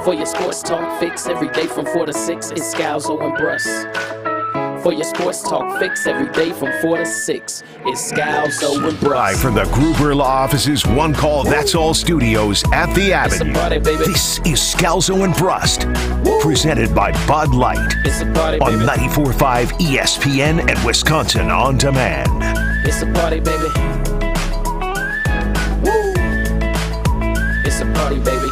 For your sports talk fix every day from 4 to 6, it's Scalzo and Brust. For your sports talk fix every day from 4 to 6, it's Scalzo and Brust. Live from the Gruber Law Office's One Call That's All studios at the Avenue. Party, this is Scalzo and Brust, presented by Bud Light it's a party, on baby. 94.5 ESPN and Wisconsin On Demand. It's a party, baby. Woo! It's a party, baby.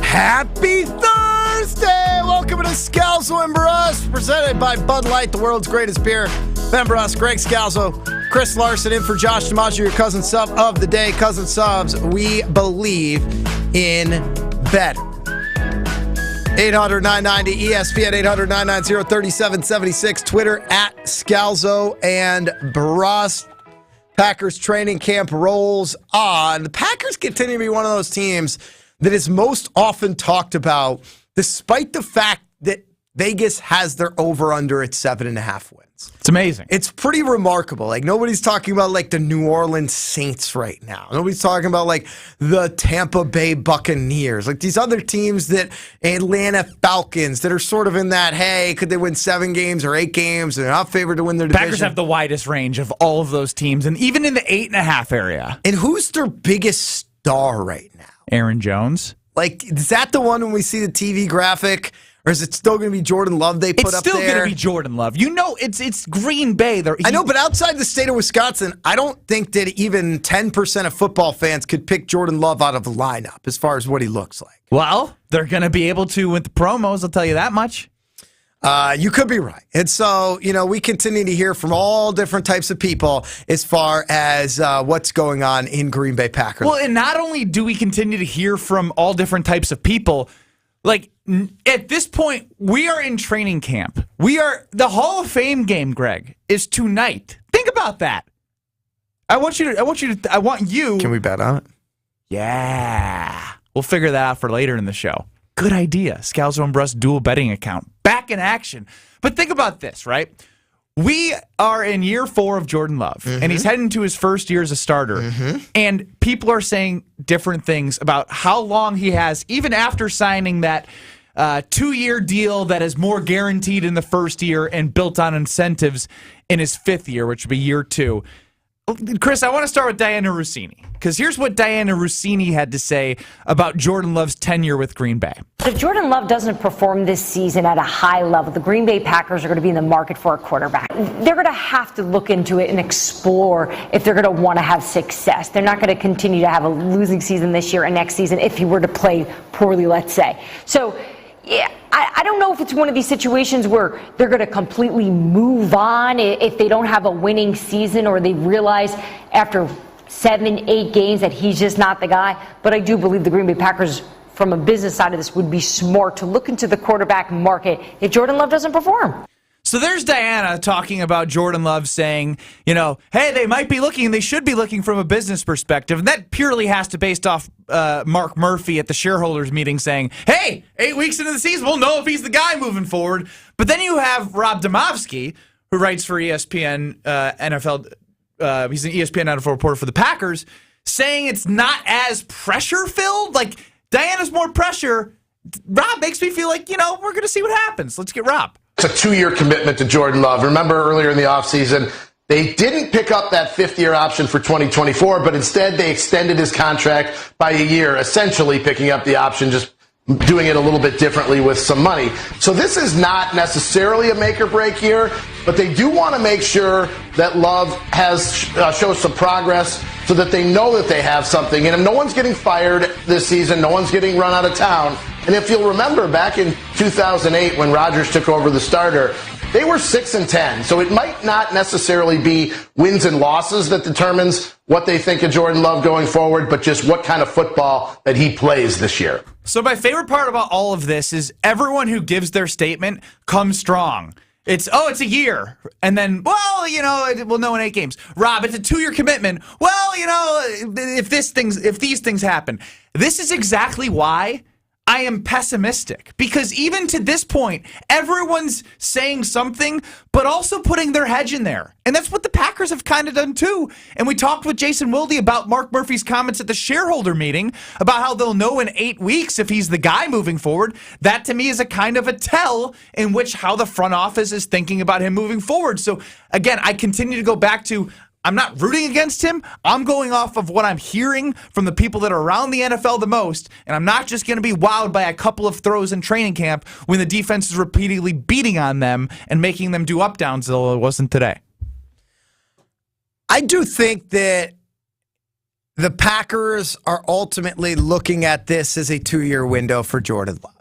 Happy Thursday! Welcome to Scalzo and Brust, presented by Bud Light, the world's greatest beer. Ben Brust, Greg Scalzo, Chris Larson in for Josh DiMaggio, your cousin sub of the day. Cousin subs, we believe in better. 800-990-ESPN, 800-990-3776, Twitter at Scalzo and Brust. Packers training camp rolls on. The Packers continue to be one of those teams that is most often talked about, despite the fact that Vegas has their over-under at 7.5 wins. It's amazing. It's pretty remarkable. Like, nobody's talking about, like, the New Orleans Saints right now. Nobody's talking about, like, the Tampa Bay Buccaneers. Like, these other teams that, Atlanta Falcons, that are sort of in that, hey, could they win 7 games or 8 games? They're not favored to win their division. Packers have the widest range of all of those teams, and even in the 8.5 area. And who's their biggest star right now? Aaron Jones. Like, is that the one when we see the TV graphic, or is it still going to be Jordan Love they put up there? It's still going to be Jordan Love. You know, it's Green Bay. I know, but outside the state of Wisconsin, I don't think that even 10% of football fans could pick Jordan Love out of the lineup as far as what he looks like. Well, they're going to be able to with the promos, I'll tell you that much. You could be right. And so, we continue to hear from all different types of people as far as what's going on in Green Bay Packers. Well, and not only do we continue to hear from all different types of people, like, at this point, we are in training camp. The Hall of Fame game, Greg, is tonight. Think about that. I want you. Can we bet on it? Yeah. We'll figure that out for later in the show. Good idea. Scalzo and Brust dual betting account. Back in action. But think about this, right? We are in year 4 of Jordan Love, and he's heading to his first year as a starter. And people are saying different things about how long he has, even after signing that 2-year deal that is more guaranteed in the first year and built on incentives in his 5th year, which would be year 2. Chris, I want to start with Diana Rossini, because here's what Diana Rossini had to say about Jordan Love's tenure with Green Bay. If Jordan Love doesn't perform this season at a high level, the Green Bay Packers are going to be in the market for a quarterback. They're going to have to look into it and explore if they're going to want to have success. They're not going to continue to have a losing season this year and next season if he were to play poorly, let's say. So, yeah, I don't know if it's one of these situations where they're going to completely move on if they don't have a winning season, or they realize after 7, 8 games that he's just not the guy. But I do believe the Green Bay Packers, from a business side of this, would be smart to look into the quarterback market if Jordan Love doesn't perform. So there's Diana talking about Jordan Love saying, hey, they might be looking, and they should be looking from a business perspective. And that purely has to be based off Mark Murphy at the shareholders meeting saying, hey, 8 weeks into the season, we'll know if he's the guy moving forward. But then you have Rob Demovsky, who writes for ESPN NFL. He's an ESPN NFL reporter for the Packers, saying it's not as pressure-filled. Like, Diana's more pressure. Rob makes me feel like, we're going to see what happens. Let's get Rob. It's a 2-year commitment to Jordan Love. Remember earlier in the offseason, they didn't pick up that 5th-year option for 2024, but instead they extended his contract by a year, essentially picking up the option just doing it a little bit differently with some money. So this is not necessarily a make or break year, but they do want to make sure that Love shows some progress so that they know that they have something. And if no one's getting fired this season, no one's getting run out of town. And if you'll remember back in 2008 when Rodgers took over the starter, they were 6-10. So it might not necessarily be wins and losses that determines what they think of Jordan Love going forward, but just what kind of football that he plays this year. So my favorite part about all of this is everyone who gives their statement comes strong. It's a year. And then, we'll know in 8 games. Rob, it's a 2-year commitment. Well, if these things happen. This is exactly why I am pessimistic, because even to this point, everyone's saying something, but also putting their hedge in there. And that's what the Packers have kind of done too. And we talked with Jason Wilde about Mark Murphy's comments at the shareholder meeting about how they'll know in 8 weeks if he's the guy moving forward. That to me is a kind of a tell in which how the front office is thinking about him moving forward. So again, I continue to go back to, I'm not rooting against him. I'm going off of what I'm hearing from the people that are around the NFL the most, and I'm not just going to be wowed by a couple of throws in training camp when the defense is repeatedly beating on them and making them do up downs, though it wasn't today. I do think that the Packers are ultimately looking at this as a 2-year window for Jordan Love.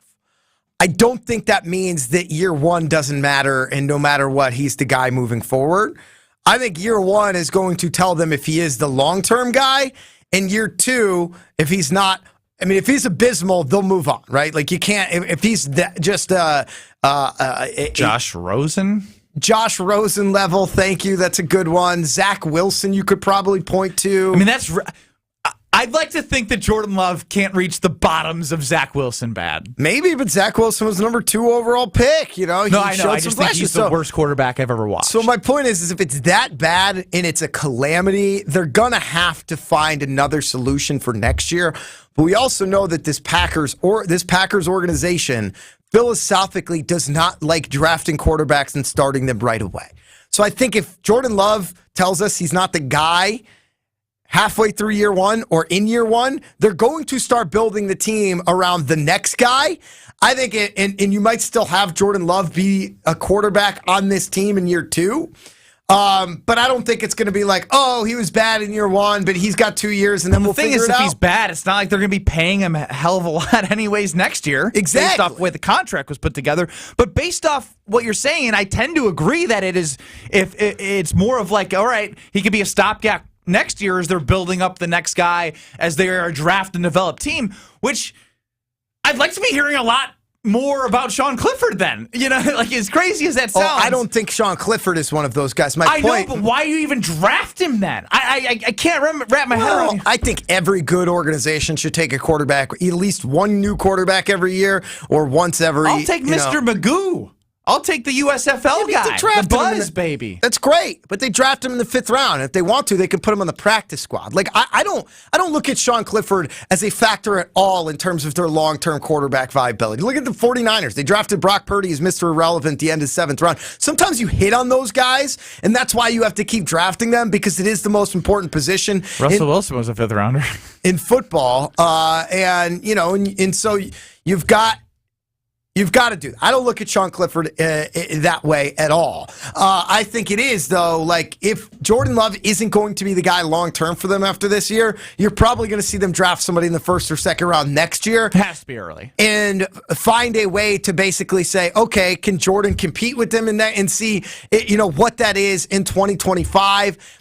I don't think that means that year 1 doesn't matter, and no matter what, he's the guy moving forward. I think year 1 is going to tell them if he is the long-term guy, and year 2, if he's not, if he's abysmal, they'll move on, right? Like you can't, if he's Josh Rosen? Josh Rosen level, thank you, that's a good one. Zach Wilson you could probably point to. I'd like to think that Jordan Love can't reach the bottoms of Zach Wilson bad. Maybe, but Zach Wilson was the number 2 overall pick. I know. I just think he's the worst quarterback I've ever watched. So my point is if it's that bad and it's a calamity, they're going to have to find another solution for next year. But we also know that this Packers organization philosophically does not like drafting quarterbacks and starting them right away. So I think if Jordan Love tells us he's not the guy halfway through year 1 or in year 1, they're going to start building the team around the next guy. I think and you might still have Jordan Love be a quarterback on this team in year 2. But I don't think it's going to be like, he was bad in year 1, but he's got 2 years, and then we'll figure it out. The thing is, if he's bad, it's not like they're going to be paying him a hell of a lot anyways next year. Exactly. Based off the way the contract was put together. But based off what you're saying, I tend to agree that it is, if it's more of like, all right, he could be a stopgap next year as they're building up the next guy as they are a draft and develop team, which I'd like to be hearing a lot more about Sean Clifford then. Like as crazy as that sounds. I don't think Sean Clifford is one of those guys. I know, but why do you even draft him then? I can't wrap my head around. I think every good organization should take a quarterback, at least one new quarterback every year or once every. I'll take Mr. Magoo. I'll take the USFL guy, the Buzz baby. That's great, but they draft him in the 5th round. If they want to, they can put him on the practice squad. Like I don't look at Sean Clifford as a factor at all in terms of their long-term quarterback viability. Look at the 49ers. They drafted Brock Purdy as Mr. Irrelevant at the end of 7th round. Sometimes you hit on those guys, and that's why you have to keep drafting them because it is the most important position. Russell Wilson was a 5th rounder in football, and so you've got. You've got to do that. I don't look at Sean Clifford that way at all. I think it is, though, like if Jordan Love isn't going to be the guy long-term for them after this year, you're probably going to see them draft somebody in the 1st or 2nd round next year. It has to be early. And find a way to basically say, okay, can Jordan compete with them in that and see what that is in 2025?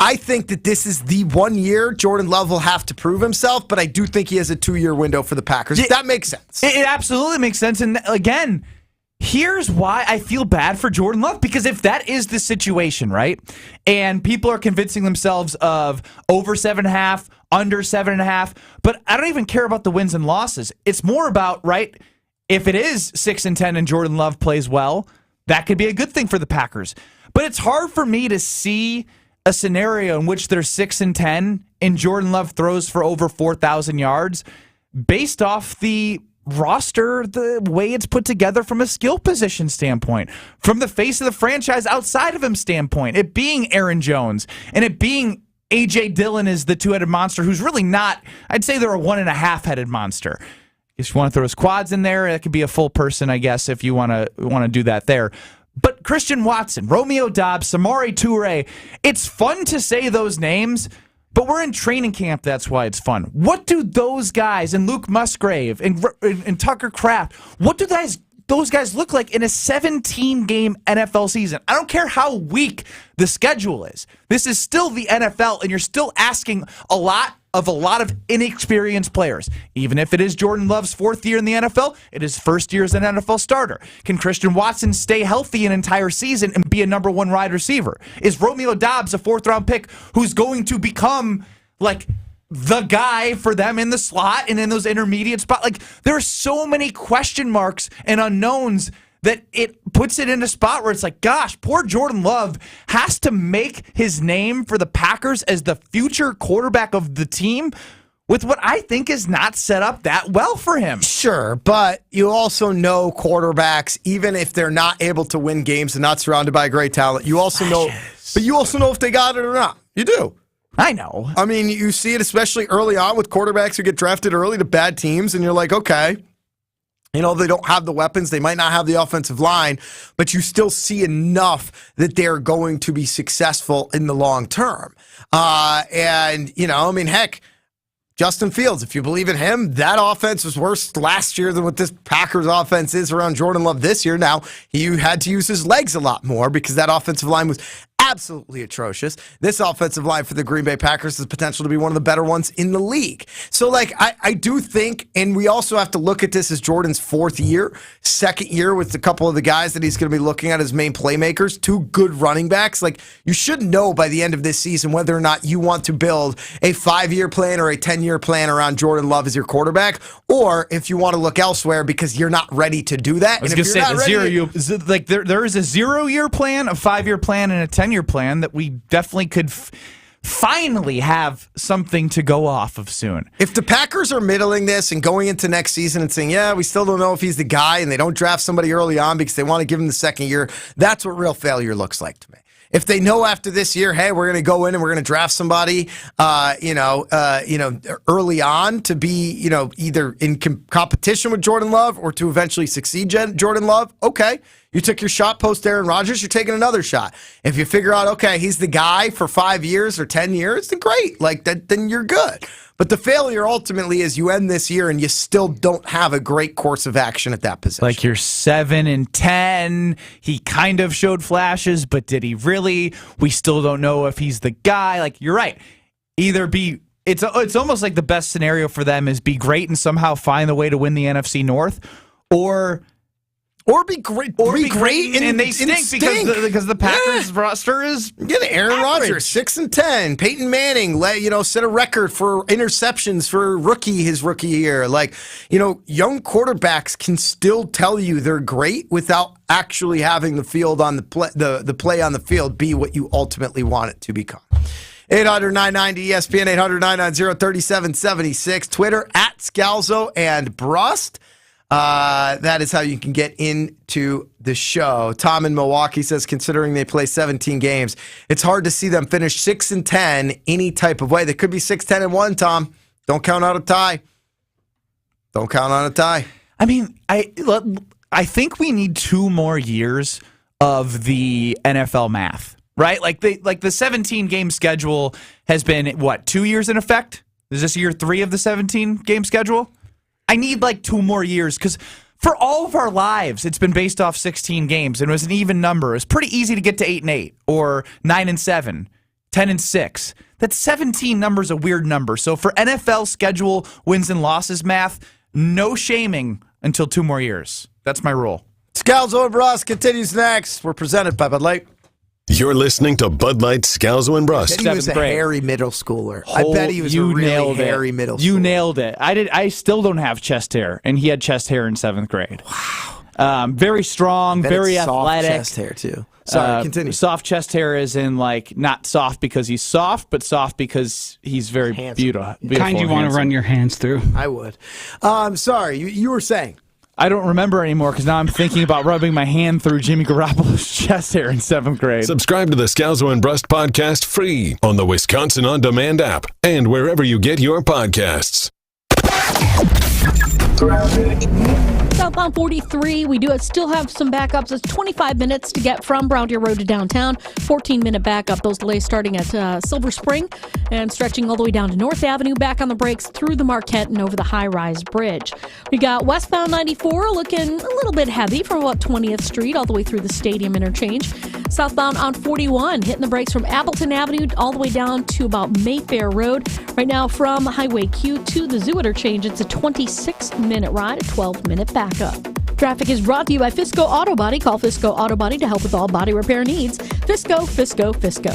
I think that this is the 1 year Jordan Love will have to prove himself, but I do think he has a 2-year window for the Packers. That makes sense. It absolutely makes sense. And again, here's why I feel bad for Jordan Love, because if that is the situation, right, and people are convincing themselves of over 7.5, under 7.5, but I don't even care about the wins and losses. It's more about, right, if it is 6-10 and Jordan Love plays well, that could be a good thing for the Packers. But it's hard for me to see a scenario in which they're 6-10 and Jordan Love throws for over 4,000 yards based off the roster, the way it's put together from a skill position standpoint, from the face of the franchise outside of him standpoint, it being Aaron Jones and it being A.J. Dillon is the 2-headed monster who's really not, I'd say they're a 1.5-headed monster. If you want to throw his quads in there, it could be a full person, I guess, if you want to do that there. But Christian Watson, Romeo Doubs, Samori Toure, it's fun to say those names, but we're in training camp. That's why it's fun. What do those guys, and Luke Musgrave, and Tucker Kraft, what do those guys look like in a 17-game NFL season? I don't care how weak the schedule is. This is still the NFL, and you're still asking a lot of inexperienced players. Even if it is Jordan Love's fourth year in the NFL, it is first year as an NFL starter. Can Christian Watson stay healthy an entire season and be a number one wide receiver? Is Romeo Doubs a fourth-round pick who's going to become like the guy for them in the slot and in those intermediate spots? Like, there are so many question marks and unknowns that it puts it in a spot where it's like, gosh, poor Jordan Love has to make his name for the Packers as the future quarterback of the team with what I think is not set up that well for him. Sure, but you also know quarterbacks, even if they're not able to win games and not surrounded by great talent, you also know if they got it or not. You do. I know. I mean, you see it especially early on with quarterbacks who get drafted early to bad teams, and you're like, okay, you know, they don't have the weapons. They might not have the offensive line, but you still see enough that they're going to be successful in the long term. And, you know, I mean, heck, Justin Fields, if you believe in him, that offense was worse last year than what this Packers offense is around Jordan Love this year. Now, he had to use his legs a lot more because that offensive line was absolutely atrocious. This offensive line for the Green Bay Packers has potential to be one of the better ones in the league. So, like, I do think, and we also have to look at this as Jordan's fourth year, second year with a couple of the guys that he's going to be looking at as main playmakers, two good running backs. Like, you should know by the end of this season whether or not you want to build a 5-year plan or a 10-year plan around Jordan Love as your quarterback, or if you want to look elsewhere because you're not ready to do that. I was going to say, there is a 0-year plan, a 5-year plan, and a 10-year plan that we definitely could finally have something to go off of soon. If the Packers are middling this and going into next season and saying, yeah, we still don't know if he's the guy, and they don't draft somebody early on because they want to give him the second year, that's what real failure looks like to me. If they know after this year, hey, we're going to go in and we're going to draft somebody, early on to be, either in competition with Jordan Love or to eventually succeed Jordan Love, okay. You took your shot post Aaron Rodgers, you're taking another shot. If you figure out, okay, he's the guy for 5 years or 10 years, then great. Like that, then you're good. But the failure ultimately is you end this year and you still don't have a great course of action at that position. Like you're 7-10. He kind of showed flashes, but did he really? We still don't know if he's the guy. Like, you're right. Either be it's almost like the best scenario for them is be great and somehow find the way to win the NFC North, or be great, and they stink because the Packers roster is Aaron Rodgers 6-10, Peyton Manning set a record for interceptions for his rookie year. Like, young quarterbacks can still tell you they're great without actually having the field on the play on the field be what you ultimately want it to become. 800-990-ESPN, 800-990-3776, Twitter at Scalzo and Brust. That is how you can get into the show. Tom in Milwaukee says, considering they play 17 games, it's hard to see them finish 6-10 any type of way. They could be 6-10-1, Tom. Don't count out a tie. I mean, I think we need 2 more years of the NFL math, right? Like the 17-game schedule has been, 2 years in effect? Is this year 3 of the 17-game schedule? I need 2 more years because for all of our lives, it's been based off 16 games and it was an even number. It's pretty easy to get to 8-8 or 9-7, 10-6. That 17 number is a weird number. So for NFL schedule wins and losses math, no shaming until 2 more years. That's my rule. Scalzo and Brust continues next. We're presented by Bud Light. You're listening to Bud Light, Scalzo, and Brust. He was a hairy middle schooler. I bet he was a really hairy middle schooler. You nailed it. I still don't have chest hair, and he had chest hair in 7th grade. Wow. Very strong, very athletic. Soft chest hair, too. Sorry, continue. Soft chest hair is in, not soft because he's soft, but soft because he's very beautiful. Kind you want to run your hands through. I would. Sorry, you were saying. I don't remember anymore because now I'm thinking about rubbing my hand through Jimmy Garoppolo's chest hair in 7th grade. Subscribe to the Scalzo and Brust podcast free on the Wisconsin On Demand app and wherever you get your podcasts. Southbound 43, we do still have some backups. It's 25 minutes to get from Brown Deer Road to downtown. 14-minute backup. Those delays starting at Silver Spring and stretching all the way down to North Avenue, back on the brakes through the Marquette and over the high-rise bridge. We got westbound 94 looking a little bit heavy from about 20th Street all the way through the Stadium interchange. Southbound on 41, hitting the brakes from Appleton Avenue all the way down to about Mayfair Road. Right now from Highway Q to the Zoo interchange, it's a 26-minute ride, a 12-minute backup. Traffic is brought to you by Fisco Auto Body. Call Fisco Auto Body to help with all body repair needs. Fisco, Fisco, Fisco.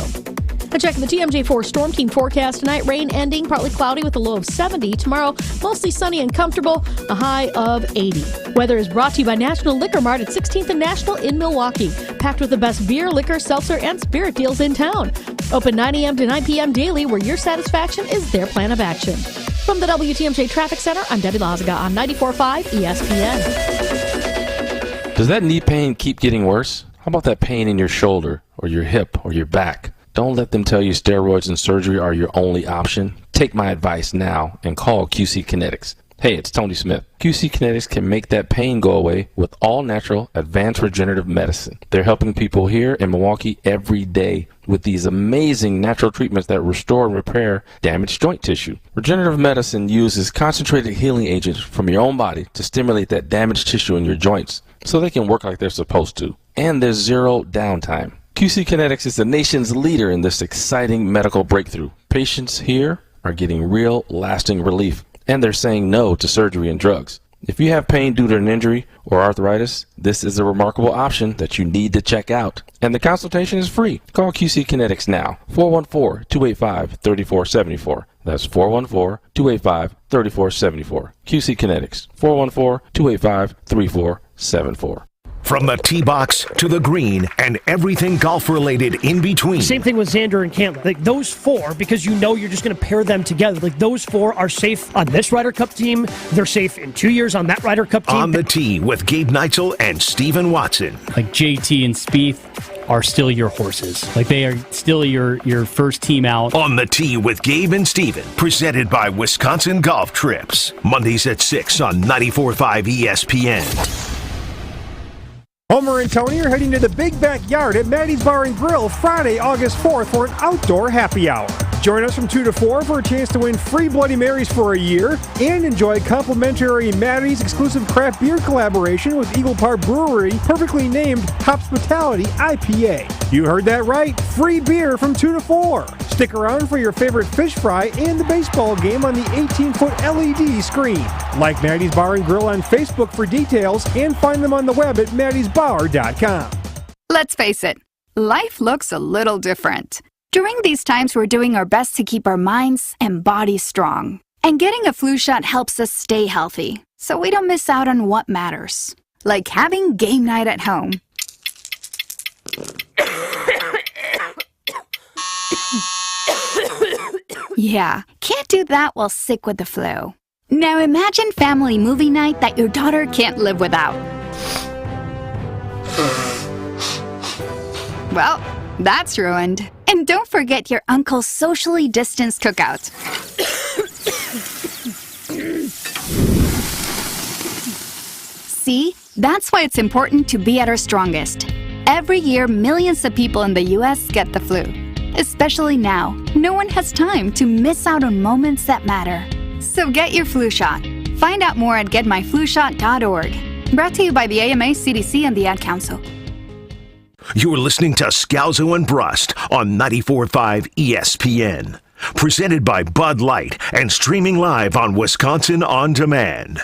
And checking the TMJ4 Storm Team forecast tonight. Rain ending, partly cloudy with a low of 70. Tomorrow, mostly sunny and comfortable, a high of 80. Weather is brought to you by National Liquor Mart at 16th and National in Milwaukee. Packed with the best beer, liquor, seltzer, and spirit deals in town. Open 9 a.m. to 9 p.m. daily, where your satisfaction is their plan of action. From the WTMJ Traffic Center, I'm Debbie Lazaga on 94.5 ESPN. Does that knee pain keep getting worse? How about that pain in your shoulder or your hip or your back? Don't let them tell you steroids and surgery are your only option. Take my advice now and call QC Kinetics. Hey, it's Tony Smith. QC Kinetics can make that pain go away with all-natural, advanced regenerative medicine. They're helping people here in Milwaukee every day with these amazing natural treatments that restore and repair damaged joint tissue. Regenerative medicine uses concentrated healing agents from your own body to stimulate that damaged tissue in your joints so they can work like they're supposed to. And there's zero downtime. QC Kinetics is the nation's leader in this exciting medical breakthrough. Patients here are getting real, lasting relief, and they're saying no to surgery and drugs. If you have pain due to an injury or arthritis, this is a remarkable option that you need to check out. And the consultation is free. Call QC Kinetics now, 414-285-3474. That's 414-285-3474. QC Kinetics, 414-285-3474. From the tee box to the green and everything golf-related in between. Same thing with Xander and Cantley. Like those four, because you know you're just going to pair them together. Like those four are safe on this Ryder Cup team. They're safe in 2 years on that Ryder Cup team. On the tee with Gabe Neitzel and Stephen Watson. Like JT and Spieth are still your horses. Like they are still your first team out. On the tee with Gabe and Stephen. Presented by Wisconsin Golf Trips. Mondays at 6 on 94.5 ESPN. Homer and Tony are heading to the big backyard at Maddie's Bar and Grill Friday, August 4th for an outdoor happy hour. Join us from 2 to 4 for a chance to win free Bloody Marys for a year and enjoy complimentary Maddie's exclusive craft beer collaboration with Eagle Park Brewery, perfectly named Hospitality IPA. You heard that right, free beer from 2 to 4. Stick around for your favorite fish fry and the baseball game on the 18-foot LED screen. Like Maddie's Bar and Grill on Facebook for details and find them on the web at maddiesbar.com. Let's face it, life looks a little different. During these times, we're doing our best to keep our minds and bodies strong. And getting a flu shot helps us stay healthy, so we don't miss out on what matters. Like having game night at home. Yeah, can't do that while sick with the flu. Now imagine family movie night that your daughter can't live without. Well, that's ruined. And don't forget your uncle's socially distanced cookout. See, that's why it's important to be at our strongest. Every year, millions of people in the U.S. get the flu. Especially now, no one has time to miss out on moments that matter. So get your flu shot. Find out more at getmyflushot.org. Brought to you by the AMA, CDC, and the Ad Council. You're listening to Scalzo and Brust on 94.5 ESPN. Presented by Bud Light and streaming live on Wisconsin On Demand.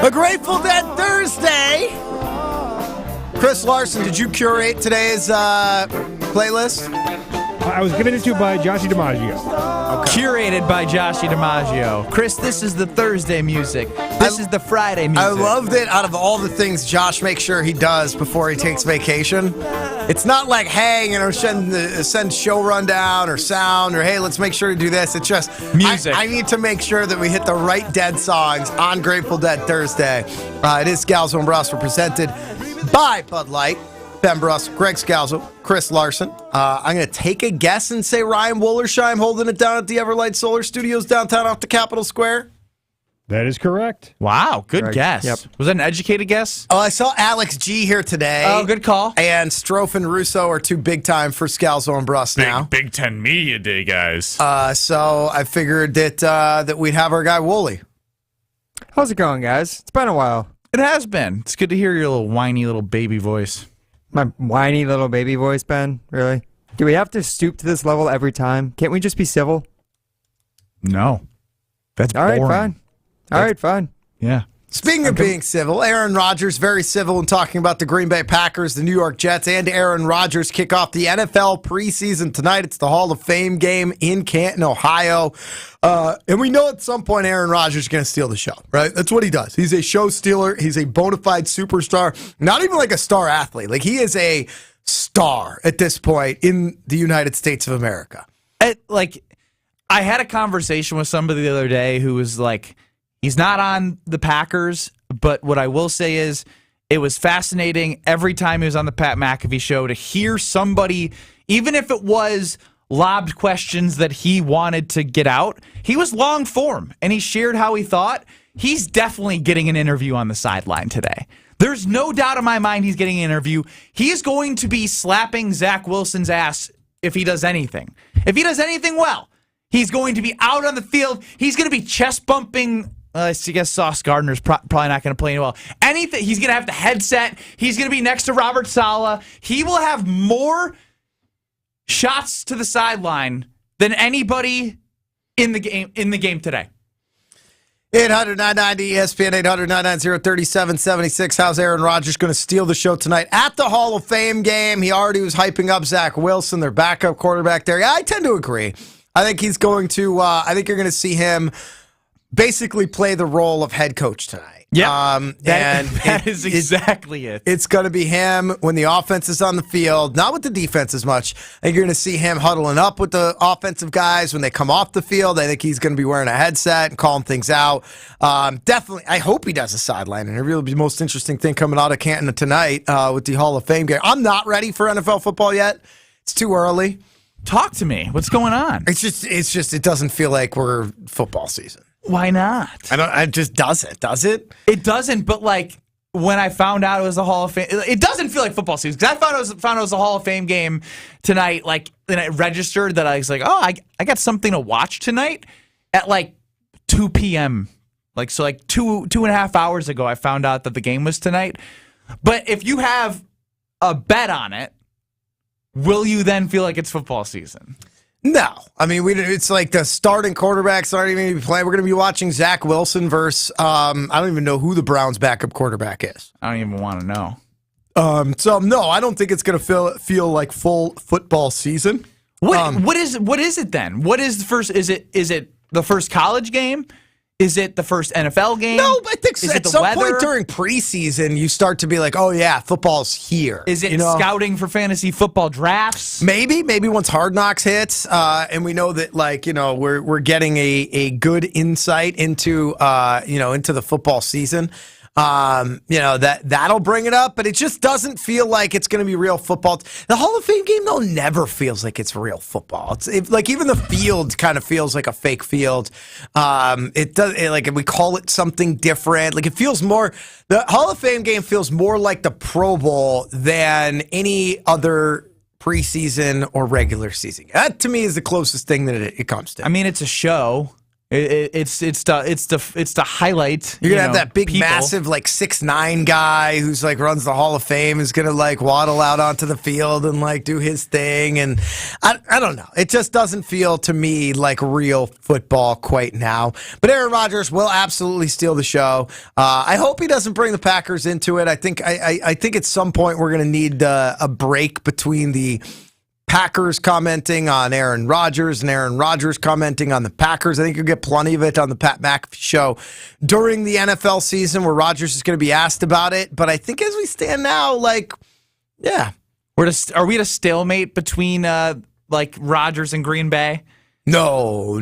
A Grateful Dead Thursday. Chris Larson, did you curate today's playlist? I was given it to by Joshy DiMaggio. Okay. Curated by Joshy DiMaggio. Chris, this is the Thursday music. This is the Friday music. I love that out of all the things Josh makes sure he does before he takes vacation, it's not like, hey, send show rundown or sound or, hey, let's make sure to do this. It's just music. I need to make sure that we hit the right Dead songs on Grateful Dead Thursday. It is Scalzo and Brust. We're presented by Bud Light. Ben Brust, Greg Scalzo, Chris Larson. I'm going to take a guess and say Ryan Wollersheim holding it down at the Everlight Solar Studios downtown off the Capitol Square. That is correct. Wow, good Correct. guess. Yep. Was that an educated guess? Oh, I saw Alex G here today. Oh, good call. And Strofe and Russo are too big time for Scalzo and Brust now. Big Ten Media Day, guys. So I figured that we'd have our guy Wooly. How's it going, guys? It's been a while. It has been. It's good to hear your little whiny little baby voice. My whiny little baby voice, Ben? Really? Do we have to stoop to this level every time? Can't we just be civil? No. That's all right, boring. fine. All right, fine. Yeah. Speaking of being civil, Aaron Rodgers very civil in talking about the Green Bay Packers, the New York Jets, and Aaron Rodgers kick off the NFL preseason tonight. It's the Hall of Fame game in Canton, Ohio. And we know at some point Aaron Rodgers is going to steal the show, right? That's what he does. He's a show stealer. He's a bona fide superstar, not even like a star athlete. Like he is a star at this point in the United States of America. I had a conversation with somebody the other day who was like, he's not on the Packers, but what I will say is it was fascinating every time he was on the Pat McAfee show to hear somebody, even if it was lobbed questions that he wanted to get out, he was long form and he shared how he thought. He's definitely getting an interview on the sideline today. There's no doubt in my mind he's getting an interview. He's going to be slapping Zach Wilson's ass if he does anything. If he does anything well, he's going to be out on the field. He's going to be chest bumping. I guess Sauce Gardner's probably not going to play well. Anything. He's going to have the headset. He's going to be next to Robert Saleh. He will have more shots to the sideline than anybody in the game today. 800-990-ESPN, 800-990-3776. How's Aaron Rodgers going to steal the show tonight at the Hall of Fame game? He already was hyping up Zach Wilson, their backup quarterback there. Yeah, I tend to agree. I think he's going to, I think you're going to see him basically play the role of head coach tonight. Yeah, that is exactly it. It's going to be him when the offense is on the field, not with the defense as much. I think you're going to see him huddling up with the offensive guys when they come off the field. I think he's going to be wearing a headset and calling things out. Definitely, I hope he does a sideline interview. It'll be the most interesting thing coming out of Canton tonight with the Hall of Fame game. I'm not ready for NFL football yet. It's too early. Talk to me. What's going on? It's just it doesn't feel like we're football season. Why not? It just doesn't, does it? It doesn't, but like when I found out it was the Hall of Fame, it doesn't feel like football season because I found it was a Hall of Fame game tonight. Like, and it registered that I was like, oh, I got something to watch tonight at like 2 p.m. Like, so like 2.5 hours ago, I found out that the game was tonight. But if you have a bet on it, will you then feel like it's football season? No. I mean, it's like the starting quarterbacks aren't even going to be playing. We're going to be watching Zach Wilson versus, I don't even know who the Browns' backup quarterback is. I don't even want to know. So, no, I don't think it's going to feel like full football season. What is it then? What is the first? Is it the first college game? Is it the first NFL game? No, I think at some weather? point during preseason, you start to be like, oh, yeah, football's here. Is it scouting for fantasy football drafts? Maybe once Hard Knocks hits, and we know that, like, we're getting a good insight into, into the football season. That'll bring it up, but it just doesn't feel like it's going to be real football. The Hall of Fame game, though, never feels like it's real football. Like even the field kind of feels like a fake field. We call it something different. Like it feels more. The Hall of Fame game feels more like the Pro Bowl than any other preseason or regular season. That to me is the closest thing that it comes to. I mean, it's a show. It's the highlight. You're gonna have that big, massive, like 6'9" guy who's like runs the Hall of Fame is gonna like waddle out onto the field and like do his thing, and I don't know. It just doesn't feel to me like real football quite now. But Aaron Rodgers will absolutely steal the show. I hope he doesn't bring the Packers into it. I think at some point we're gonna need a break between the Packers commenting on Aaron Rodgers and Aaron Rodgers commenting on the Packers. I think you'll get plenty of it on the Pat McAfee show during the NFL season where Rodgers is going to be asked about it. But I think as we stand now, yeah. Are we at a stalemate between Rodgers and Green Bay? No.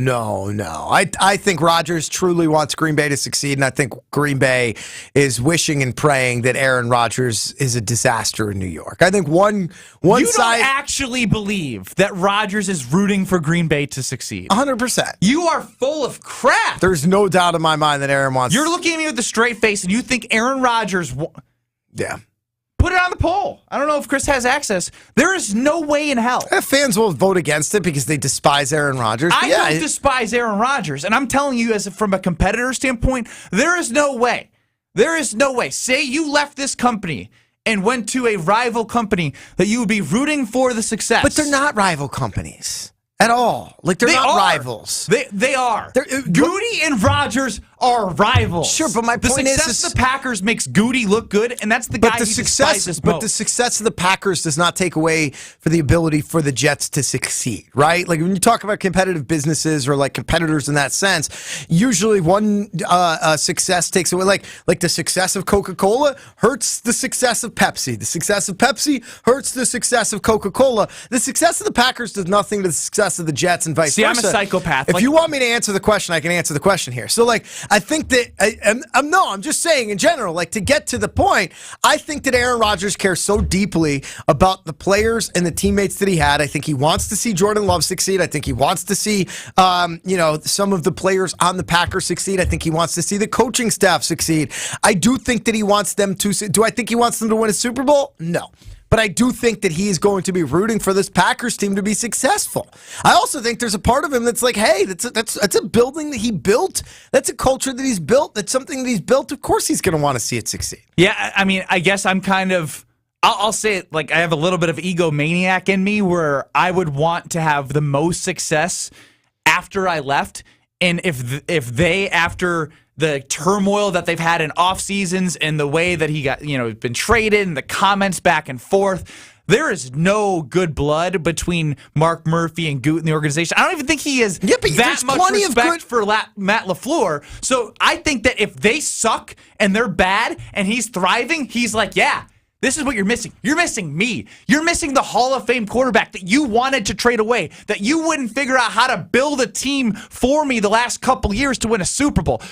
I think Rodgers truly wants Green Bay to succeed, and I think Green Bay is wishing and praying that Aaron Rodgers is a disaster in New York. I think one you side don't actually believe that Rodgers is rooting for Green Bay to succeed. 100%. You are full of crap. There's no doubt in my mind that Aaron wants. You're looking at me with a straight face, and you think Aaron Rodgers. Yeah. Put it on the poll. I don't know if Chris has access. There is no way in hell. Fans will vote against it because they despise Aaron Rodgers. I don't despise Aaron Rodgers. And I'm telling you, from a competitor standpoint, there is no way. There is no way. Say you left this company and went to a rival company that you would be rooting for the success. But they're not rival companies at all. They're not rivals. They are. Goody and Rodgers are rivals. Sure, but my point is... The success of the Packers makes Goody look good, and that's the guy who despises most. But the success of the Packers does not take away for the ability for the Jets to succeed, right? Like, when you talk about competitive businesses or, competitors in that sense, usually one success takes away... Like the success of Coca-Cola hurts the success of Pepsi. The success of Pepsi hurts the success of Coca-Cola. The success of the Packers does nothing to the success of the Jets and vice versa. I'm a psychopath. If you want me to answer the question, I can answer the question here. So, I think that I'm just saying in general, to get to the point, I think that Aaron Rodgers cares so deeply about the players and the teammates that he had. I think he wants to see Jordan Love succeed. I think he wants to see, some of the players on the Packers succeed. I think he wants to see the coaching staff succeed. I do think that he wants them to. Do I think he wants them to win a Super Bowl? No. But I do think that he is going to be rooting for this Packers team to be successful. I also think there's a part of him that's hey, that's a building that he built. That's a culture that he's built. That's something that he's built. Of course he's going to want to see it succeed. Yeah, I mean, I guess I'm kind of... I'll say it I have a little bit of egomaniac in me where I would want to have the most success after I left. And if they, after the turmoil that they've had in off seasons and the way that he got, been traded and the comments back and forth, there is no good blood between Mark Murphy and Goot in the organization. I don't even think he has that much respect for Matt LaFleur. So I think that if they suck and they're bad and he's thriving, he's yeah, this is what you're missing. You're missing me. You're missing the Hall of Fame quarterback that you wanted to trade away, that you wouldn't figure out how to build a team for me the last couple years to win a Super Bowl.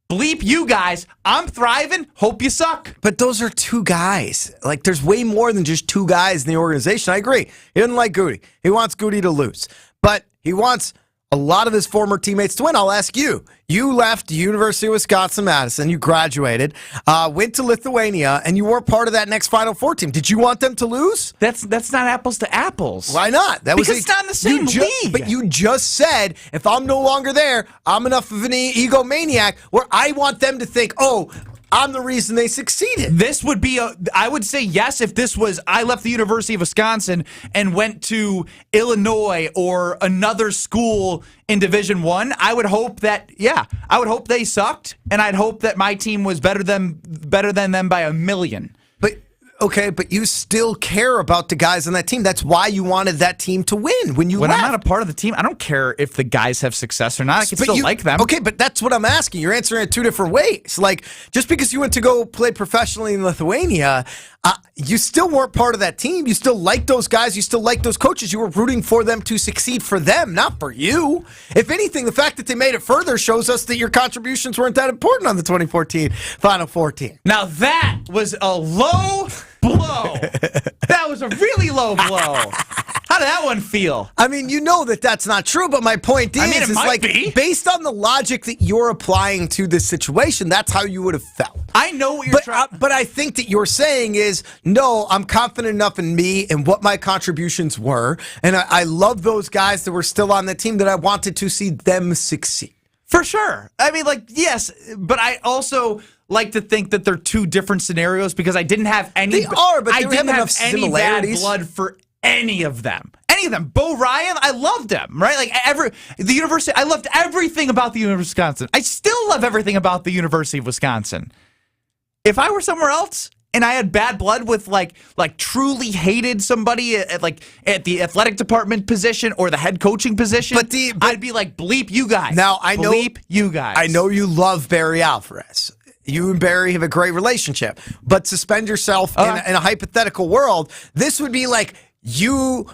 Bleep you guys. I'm thriving. Hope you suck. But those are two guys. There's way more than just two guys in the organization. I agree. He doesn't like Goody. He wants Goody to lose. But he wants a lot of his former teammates to win. I'll ask you. You left the University of Wisconsin-Madison. You graduated, went to Lithuania, and you weren't part of that next Final Four team. Did you want them to lose? That's not apples to apples. Why not? Because it's not in the same league. But you just said, if I'm no longer there, I'm enough of an egomaniac where I want them to think, I'm the reason they succeeded. This would be I would say yes if this was I left the University of Wisconsin and went to Illinois or another school in Division I. I would hope that I would hope they sucked, and I'd hope that my team was better than them by 1,000,000. Okay, but you still care about the guys on that team. That's why you wanted that team to win when left. I'm not a part of the team, I don't care if the guys have success or not. I can still like them. Okay, but that's what I'm asking. You're answering it two different ways. Just because you went to go play professionally in Lithuania, you still weren't part of that team. You still like those guys. You still like those coaches. You were rooting for them to succeed for them, not for you. If anything, the fact that they made it further shows us that your contributions weren't that important on the 2014 Final Four team. Now that was a low blow. That was a really low blow. How did that one feel? I mean, you know that's not true, but my point is, it might be. Based on the logic that you're applying to this situation, that's how you would have felt. I know what you're trying. But I think that you're saying is, no, I'm confident enough in me and what my contributions were, and I love those guys that were still on the team that I wanted to see them succeed. For sure. I mean, yes, but I also like to think that they're two different scenarios because I didn't have any. They are, but I didn't have any bad similarities. blood for any of them. Any of them. Bo Ryan, I loved him, right? The university, I loved everything about the University of Wisconsin. I still love everything about the University of Wisconsin. If I were somewhere else and I had bad blood with like truly hated somebody at the athletic department position or the head coaching position, I'd be like, bleep you guys. Now I know bleep you guys. I know you love Barry Alvarez. You and Barry have a great relationship, but suspend yourself in a hypothetical world. This would be like you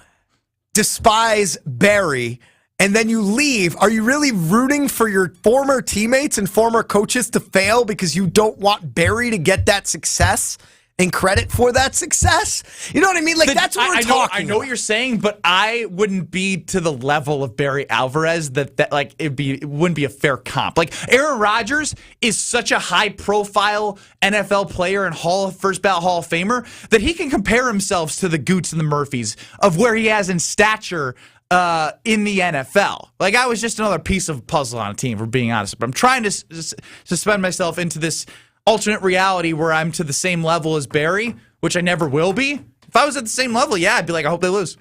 despise Barry and then you leave. Are you really rooting for your former teammates and former coaches to fail because you don't want Barry to get that success and credit for that success? You know what I mean? Like, that's what we're talking I know what you're saying, but I wouldn't be to the level of Barry Alvarez that like it wouldn't be a fair comp. Like, Aaron Rodgers is such a high-profile NFL player and first ballot Hall of Famer that he can compare himself to the Goots and the Murphys of where he has in stature in the NFL. Like, I was just another piece of puzzle on a team, for being honest. But I'm trying to suspend myself into this alternate reality where I'm to the same level as Barry, which I never will be. If I was at the same level, yeah, I'd be like, I hope they lose.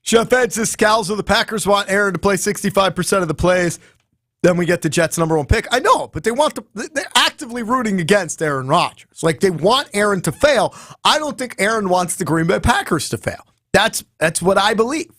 Chef Ed says, Scalzo, the Packers want Aaron to play 65% of the plays. Then we get the Jets' number 1 pick. I know, but they're actively rooting against Aaron Rodgers. Like, they want Aaron to fail. I don't think Aaron wants the Green Bay Packers to fail. That's what I believe.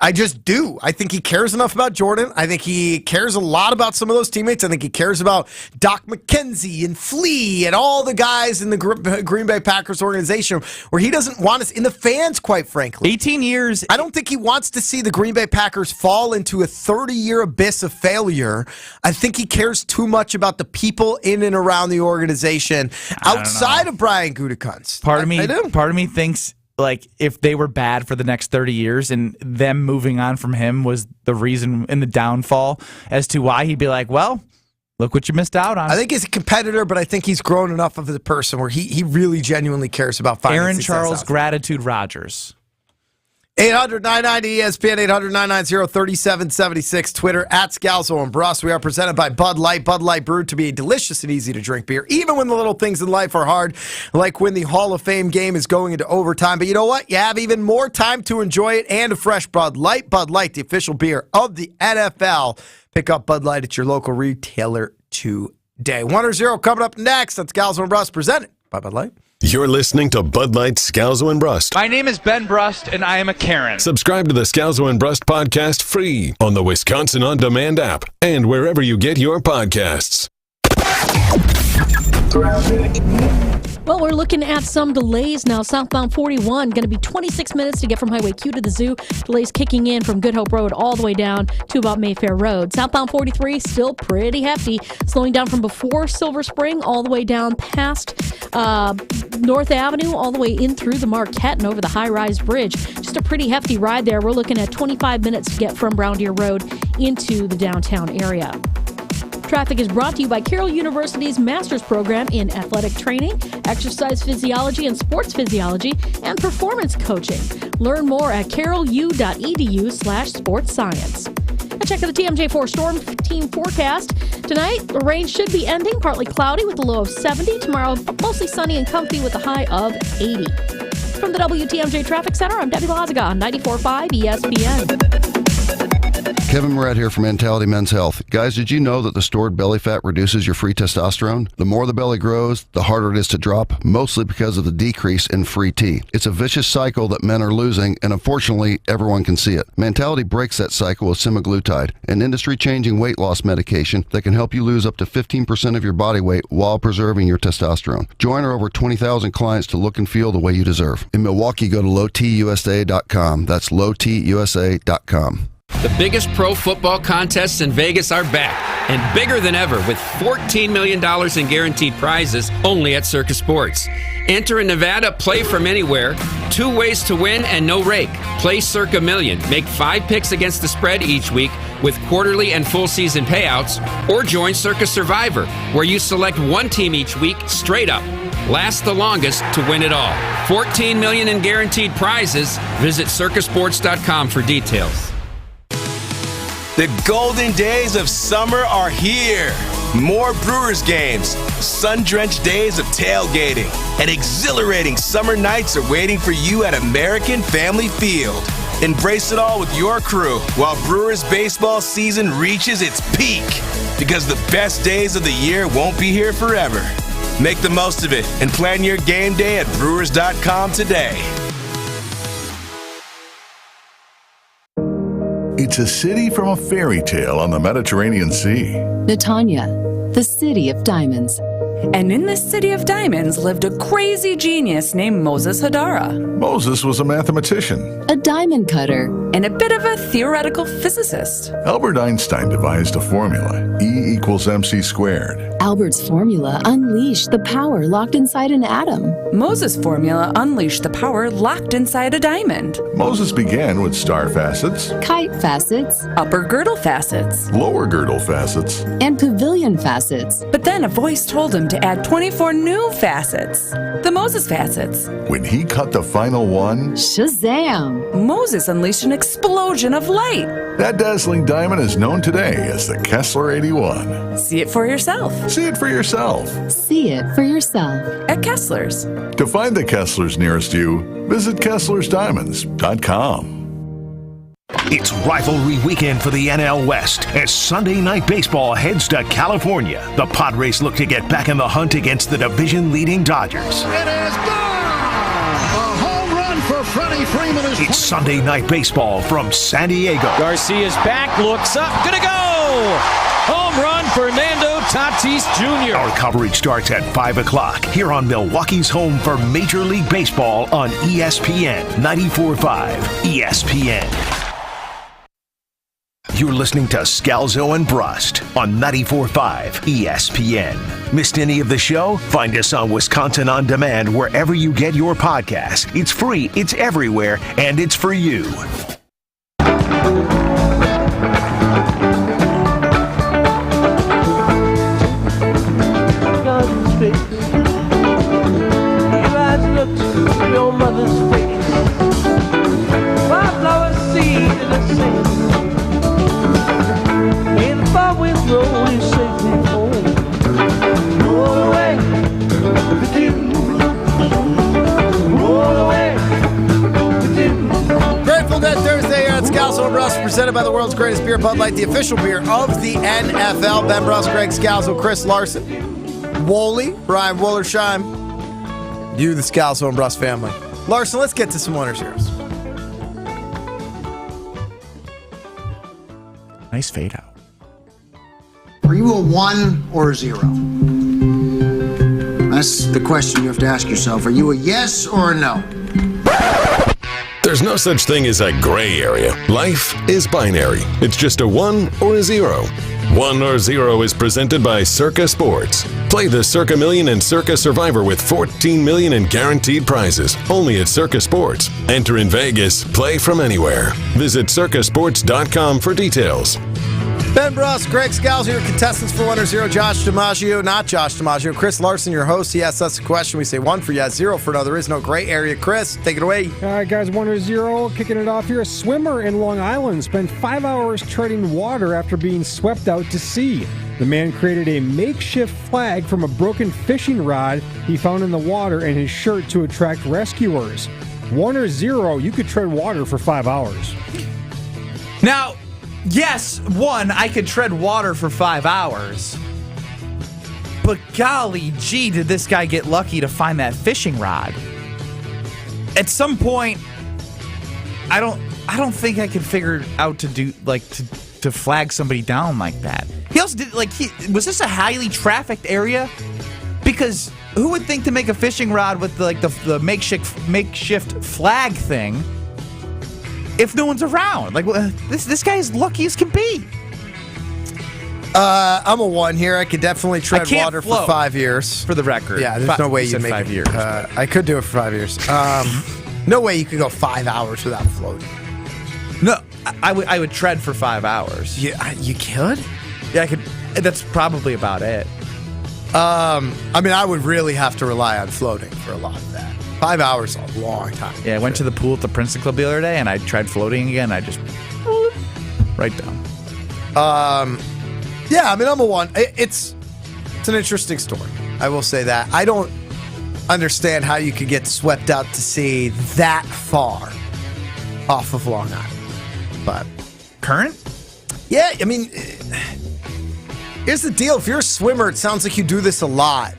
I just do. I think he cares enough about Jordan. I think he cares a lot about some of those teammates. I think he cares about Doc McKenzie and Flea and all the guys in the Green Bay Packers organization, where he doesn't want us in the fans, quite frankly. 18 years. I don't think he wants to see the Green Bay Packers fall into a 30-year abyss of failure. I think he cares too much about the people in and around the organization outside of Brian Gutekunst. Part of me thinks, like, if they were bad for the next 30 years and them moving on from him was the reason in the downfall as to why, he'd be like, well, look what you missed out on. I think he's a competitor, but I think he's grown enough of a person where he really genuinely cares about finding Aaron success Charles out. Gratitude Rodgers. 800-990-ESPN, 800-990-3776, Twitter, at Scalzo and Brust. We are presented by Bud Light. Bud Light, brewed to be a delicious and easy-to-drink beer, even when the little things in life are hard, like when the Hall of Fame game is going into overtime. But you know what? You have even more time to enjoy it, and a fresh Bud Light. Bud Light, the official beer of the NFL. Pick up Bud Light at your local retailer today. 1 or 0 coming up next. That's Scalzo and Brust, presented by Bud Light. You're listening to Bud Light, Scalzo, and Brust. My name is Ben Brust, and I am a Karen. Subscribe to the Scalzo and Brust podcast free on the Wisconsin On Demand app and wherever you get your podcasts. Well, we're looking at some delays now. Southbound 41, going to be 26 minutes to get from Highway Q to the zoo. Delays kicking in from Good Hope Road all the way down to about Mayfair Road. Southbound 43, still pretty hefty. Slowing down from before Silver Spring all the way down past North Avenue, all the way in through the Marquette and over the high-rise bridge. Just a pretty hefty ride there. We're looking at 25 minutes to get from Brown Deer Road into the downtown area. Traffic is brought to you by Carroll University's Master's Program in Athletic Training, Exercise Physiology and Sports Physiology, and Performance Coaching. Learn more at carrollu.edu/sports-science. A check of the TMJ4 Storm Team forecast. Tonight, the rain should be ending, partly cloudy with a low of 70. Tomorrow, mostly sunny and comfy with a high of 80. From the WTMJ Traffic Center, I'm Debbie Lazaga on 94.5 ESPN. Kevin Moret here from Mentality Men's Health. Guys, did you know that the stored belly fat reduces your free testosterone? The more the belly grows, the harder it is to drop, mostly because of the decrease in free T. It's a vicious cycle that men are losing, and unfortunately, everyone can see it. Mentality breaks that cycle with semaglutide, an industry-changing weight loss medication that can help you lose up to 15% of your body weight while preserving your testosterone. Join our over 20,000 clients to look and feel the way you deserve. In Milwaukee, go to lowtusa.com. That's lowtusa.com. The biggest pro football contests in Vegas are back, and bigger than ever, with $14 million in guaranteed prizes only at Circus Sports. Enter in Nevada, play from anywhere, 2 ways to win and no rake. Play Circa Million, make 5 picks against the spread each week with quarterly and full season payouts, or join Circus Survivor, where you select one team each week straight up. Last the longest to win it all. $14 million in guaranteed prizes. Visit circusports.com for details. The golden days of summer are here. More Brewers games, sun-drenched days of tailgating, and exhilarating summer nights are waiting for you at American Family Field. Embrace it all with your crew while Brewers baseball season reaches its peak, because the best days of the year won't be here forever. Make the most of it and plan your game day at Brewers.com today. It's a city from a fairy tale on the Mediterranean Sea. Netanya, the city of diamonds. And in this city of diamonds lived a crazy genius named Moses Hadara. Moses was a mathematician, a diamond cutter, and a bit of a theoretical physicist. Albert Einstein devised a formula, E equals mc squared. Albert's formula unleashed the power locked inside an atom. Moses' formula unleashed the power locked inside a diamond. Moses began with star facets, kite facets, upper girdle facets, lower girdle facets, and pavilion facets. But then a voice told him to add 24 new facets, the Moses facets. When he cut the final one, Shazam! Moses unleashed an explosion of light. That dazzling diamond is known today as the Kessler 81. See it for yourself. See it for yourself. See it for yourself. At Kessler's. To find the Kesslers nearest you, visit KesslersDiamonds.com. It's rivalry weekend for the NL West as Sunday Night Baseball heads to California. The Padres look to get back in the hunt against the division-leading Dodgers. It is gone! A home run for Freddie Freeman. It's Sunday Night Baseball from San Diego. Garcia's back, looks up, gonna go! Home run, Fernando Tatis Jr. Our coverage starts at 5 o'clock here on Milwaukee's home for Major League Baseball on ESPN 94.5 ESPN. You're listening to Scalzo and Brust on 94.5 ESPN. Missed any of the show? Find us on Wisconsin On Demand wherever you get your podcasts. It's free, it's everywhere, and it's for you. Your mother's face. My flower seed is a saint. In the far-wind road is safely home. Roll away with you. Roll away with you. Grateful Dead Thursday here at Scalzo and Brust, presented by the world's greatest beer, Bud Light, the official beer of the NFL. Ben Brust, Greg Scalzo, Chris Larson, Wooly, Ryan Wollersheim. You, the Scalzo and Brust family. Larson, let's get to some winners' heroes. Nice fade out. Are you a 1 or a 0? That's the question you have to ask yourself. Are you a yes or a no? There's no such thing as a gray area. Life is binary. It's just a 1 or a 0. 1 or 0 is presented by Circa Sports. Play the Circa Million and Circa Survivor with 14 million in guaranteed prizes. Only at Circa Sports. Enter in Vegas. Play from anywhere. Visit circasports.com for details. Ben Brust, Greg Scalzo, your contestants for 1 or 0. Josh DiMaggio, not Josh DiMaggio. Chris Larson, your host. He asks us a question. We say 1 for yes, 0 for no. There is no gray area. Chris, take it away. All right, guys, 1 or 0. Kicking it off here. A swimmer in Long Island spent 5 hours treading water after being swept out to sea. The man created a makeshift flag from a broken fishing rod he found in the water and his shirt to attract rescuers. 1 or 0, you could tread water for 5 hours. Now, yes, 1, I could tread water for 5 hours. But golly gee, did this guy get lucky to find that fishing rod. At some point, I don't think I could figure out to do to flag somebody down like that. He also did was this a highly trafficked area? Because who would think to make a fishing rod with the makeshift flag thing if no one's around? This guy is lucky as can be. I'm a 1 here. I could definitely tread water for 5 years. For the record. Yeah, there's no way you'd make 5 years. I could do it for 5 years. No way you could go 5 hours without floating. No, I would tread for 5 hours. Yeah, you could? Yeah, I could. That's probably about it. I mean, I would really have to rely on floating for a lot of that. 5 hours is a long time. Yeah, I went to the pool at the Princeton Club the other day, and I tried floating again. I just right down. Yeah, I mean, I'm a 1. It's an interesting story. I will say that. I don't understand how you could get swept out to sea that far off of Long Island. But current? Yeah, I mean, here's the deal. If you're a swimmer, it sounds like you do this a lot.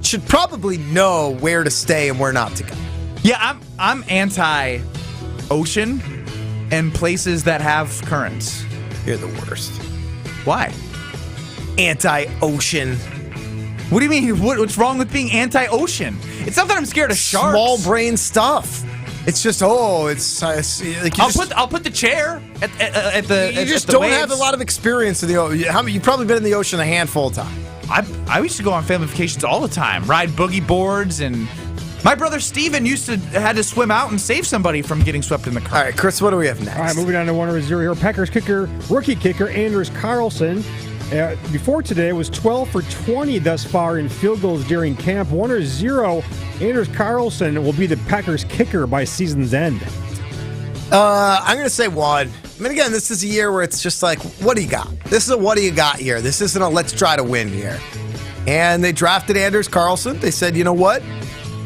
should probably know where to stay and where not to go. Yeah, I'm anti-ocean and places that have currents. You're the worst. Why? Anti-ocean. What do you mean? What's wrong with being anti-ocean? It's not that I'm scared of sharks. Small brain stuff. It's just like I'll put the chair at the. You just the don't waves. have a lot of experience in the ocean. You've probably been in the ocean a handful of times. I used to go on family vacations all the time, ride boogie boards, and my brother Steven had to swim out and save somebody from getting swept in the current. All right, Chris, what do we have next? All right, moving on to 1-0 here. Packers rookie kicker Anders Carlson. Before today, was 12 for 20 thus far in field goals during camp. 1-0. Anders Carlson will be the Packers kicker by season's end. I'm going to say 1. I mean, again, this is a year where it's just like, what do you got? This is a what do you got year. This isn't a let's try to win year. And they drafted Anders Carlson. They said, you know what?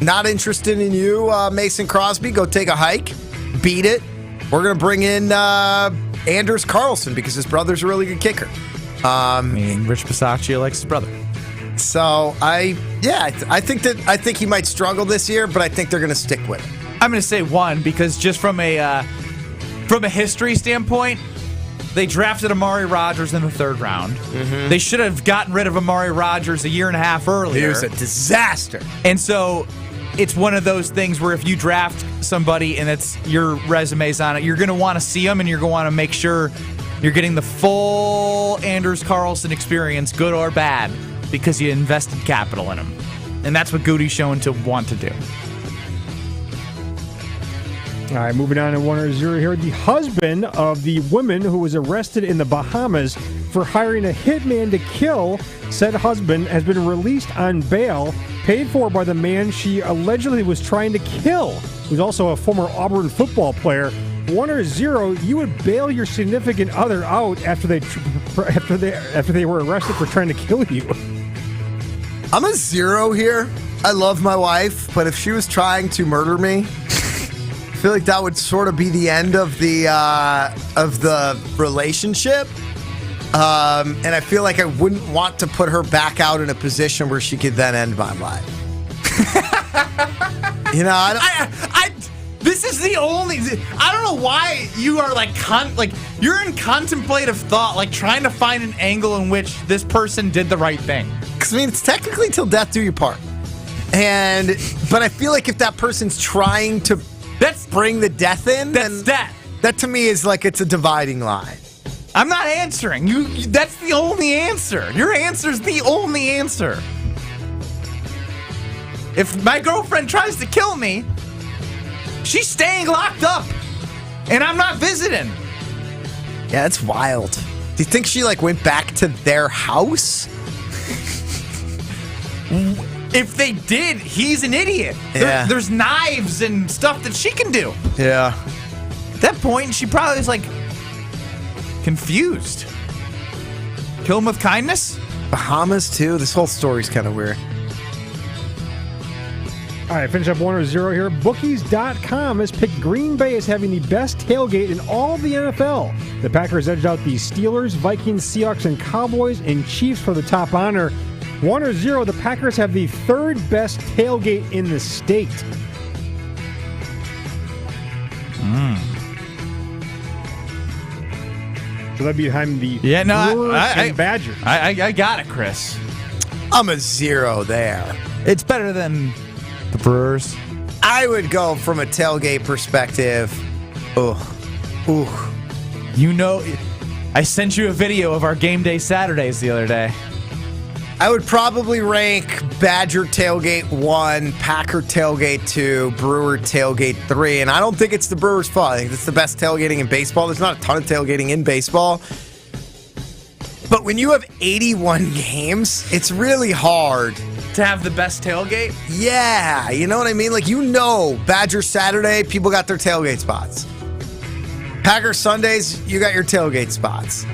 Not interested in you, Mason Crosby. Go take a hike. Beat it. We're going to bring in Anders Carlson because his brother's a really good kicker. I mean, Rich Bisaccia likes his brother. So I think he might struggle this year, but I think they're going to stick with it. I'm going to say 1 because just from a history standpoint, they drafted Amari Rodgers in the 3rd round. Mm-hmm. They should have gotten rid of Amari Rodgers a year and a half earlier. He was a disaster. And so it's one of those things where if you draft somebody and it's your resume's on it, you're going to want to see them and you're going to want to make sure you're getting the full Anders Carlson experience, good or bad, because you invested capital in him. And that's what Goody's shown to want to do. All right, moving on to 1-0 here. The husband of the woman who was arrested in the Bahamas for hiring a hitman to kill said husband has been released on bail, paid for by the man she allegedly was trying to kill, who's also a former Auburn football player. 1-0, you would bail your significant other out after they were arrested for trying to kill you. I'm a 0 here. I love my wife, but if she was trying to murder me, I feel like that would sort of be the end of the relationship. And I feel like I wouldn't want to put her back out in a position where she could then end my life. You know, this is the only. I don't know why you are you're in contemplative thought, like trying to find an angle in which this person did the right thing. Because I mean, it's technically till death do you part. But I feel like if that person's trying to bring the death in, that's death. That to me is like it's a dividing line. I'm not answering. That's the only answer. Your answer's the only answer. If my girlfriend tries to kill me, she's staying locked up, and I'm not visiting. Yeah, that's wild. Do you think she went back to their house? If they did, he's an idiot. Yeah. There's knives and stuff that she can do. Yeah. At that point, she probably was confused. Kill him with kindness? Bahamas, too? This whole story's kind of weird. All right, finish up 1-0 here. Bookies.com has picked Green Bay as having the best tailgate in all of the NFL. The Packers edged out the Steelers, Vikings, Seahawks, and Cowboys, and Chiefs for the top honor. 1-0, the Packers have the 3rd best tailgate in the state. So that'd be behind the Brewers and Badgers. I got it, Chris. I'm a 0 there. It's better than the Brewers. I would go from a tailgate perspective. Ooh. You know, I sent you a video of our game day Saturdays the other day. I would probably rank Badger tailgate 1, Packer tailgate 2, Brewer tailgate 3. And I don't think it's the Brewers' fault. I think it's the best tailgating in baseball. There's not a ton of tailgating in baseball. But when you have 81 games, it's really hard to have the best tailgate. Yeah, you know what I mean? Badger Saturday, people got their tailgate spots. Packer Sundays, you got your tailgate spots.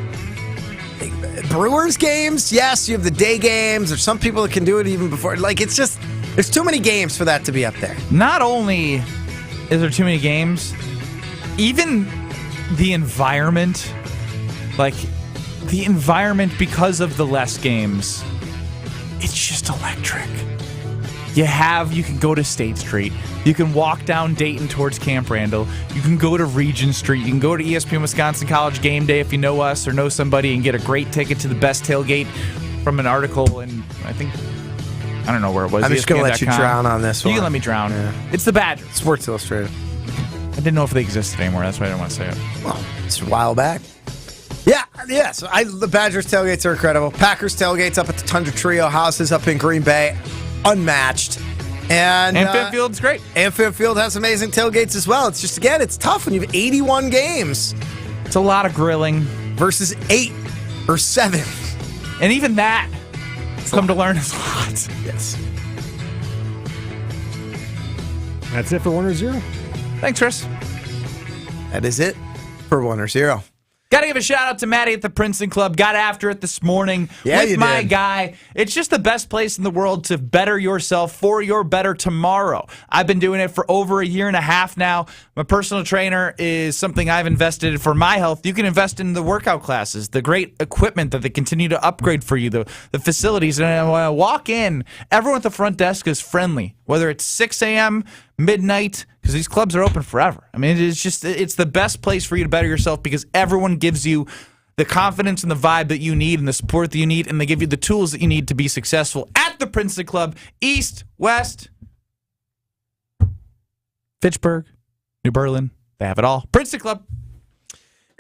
Brewers games, yes, you have the day games. There's some people that can do it even before. It's just, there's too many games for that to be up there. Not only is there too many games, even the environment, because of the less games, it's just electric. You can go to State Street. You can walk down Dayton towards Camp Randall. You can go to Regent Street. You can go to ESPN Wisconsin College game day if you know us or know somebody and get a great ticket to the best tailgate from an article. And I don't know where it was. I'm just going to let you drown on this one. You can let me drown. Yeah. It's the Badgers. Sports Illustrated. I didn't know if they existed anymore. That's why I didn't want to say it. Well, it's a while back. Yeah. So the Badgers tailgates are incredible. Packers tailgates up at the Tundra Trio houses up in Green Bay, unmatched. And Fifth Field's great. And Fifth Field has amazing tailgates as well. It's just, again, it's tough when you have 81 games. It's a lot of grilling. Versus 8 or 7. And even that, come to learn, is a lot. Yes. That's it for 1 or 0. Thanks, Chris. That is it for 1 or 0. Got to give a shout out to Maddie at the Princeton Club. Got after it this morning with my guy. It's just the best place in the world to better yourself for your better tomorrow. I've been doing it for over a year and a half now. My personal trainer is something I've invested in for my health. You can invest in the workout classes, the great equipment that they continue to upgrade for you, the facilities. And when I walk in, everyone at the front desk is friendly, whether it's 6 a.m., midnight, because these clubs are open forever. I mean, it's the best place for you to better yourself because everyone gives you the confidence and the vibe that you need and the support that you need, and they give you the tools that you need to be successful at the Princeton Club, East, West, Fitchburg, New Berlin. They have it all. Princeton Club.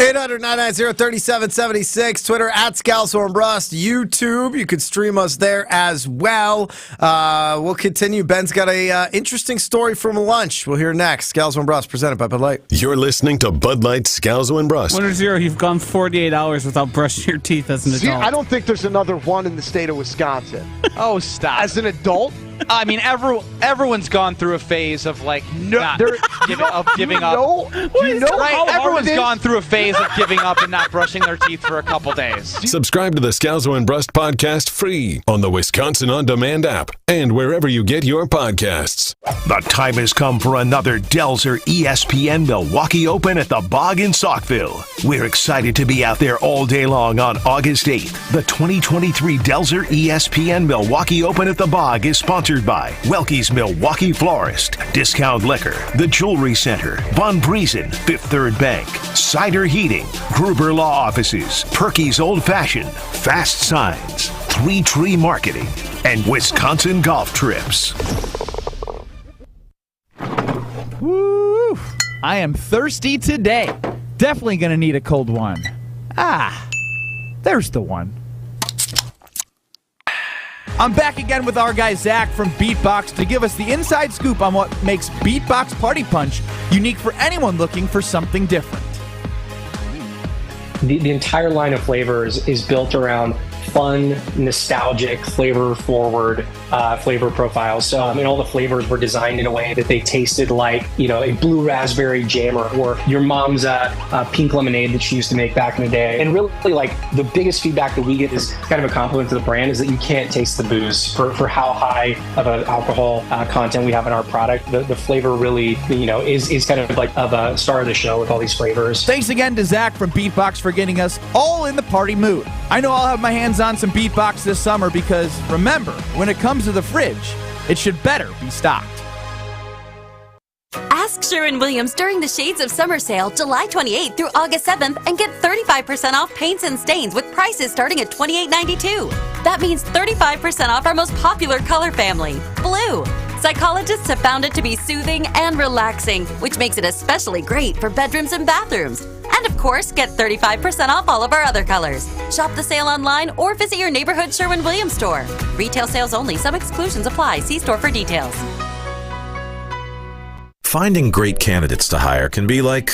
800-990-3776. Twitter at Scalzo and Brust. YouTube, you could stream us there as well. We'll continue. Ben's got a interesting story from lunch. We'll hear next. Scalzo and Brust, presented by Bud Light. You're listening to Bud Light, Scalzo and Brust. 1 or 0, you've gone 48 hours without brushing your teeth as an adult. I don't think there's another one in the state of Wisconsin. Oh, stop. As an adult? I mean, everyone's gone through a phase of giving up. Everyone's gone through a phase of giving up and not brushing their teeth for a couple days. Subscribe to the Scalzo and Brust podcast free on the Wisconsin On Demand app and wherever you get your podcasts. The time has come for another Delzer ESPN Milwaukee Open at the Bog in Saukville. We're excited to be out there all day long on August 8th. The 2023 Delzer ESPN Milwaukee Open at the Bog is sponsored by Welke's Milwaukee Florist, Discount Liquor, The Jewelry Center, Von Briesen, Fifth Third Bank, Cider Heating, Gruber Law Offices, Perky's Old Fashioned, Fast Signs, Three Tree Marketing, and Wisconsin Golf Trips. Woo! I am thirsty today. Definitely going to need a cold one. There's the one. I'm back again with our guy Zach from Beatbox to give us the inside scoop on what makes Beatbox Party Punch unique for anyone looking for something different. The entire line of flavors is built around fun, nostalgic, flavor-forward flavor profiles. So, all the flavors were designed in a way that they tasted like, a blue raspberry jammer or your mom's pink lemonade that she used to make back in the day. And really, the biggest feedback that we get is kind of a compliment to the brand is that you can't taste the booze for how high of an alcohol content we have in our product. The flavor really, is kind of like of a star of the show with all these flavors. Thanks again to Zach from Beatbox for getting us all in the party mood. I know I'll have my hands on some Beatbox this summer because, remember, when it comes to the fridge, it should better be stocked. Ask Sherwin-Williams during the Shades of Summer sale, July 28th through August 7th, and get 35% off paints and stains with prices starting at $28.92. That means 35% off our most popular color family, blue. Psychologists have found it to be soothing and relaxing, which makes it especially great for bedrooms and bathrooms. And of course, get 35% off all of our other colors. Shop the sale online or visit your neighborhood Sherwin-Williams store. Retail sales only. Some exclusions apply. See store for details. Finding great candidates to hire can be like,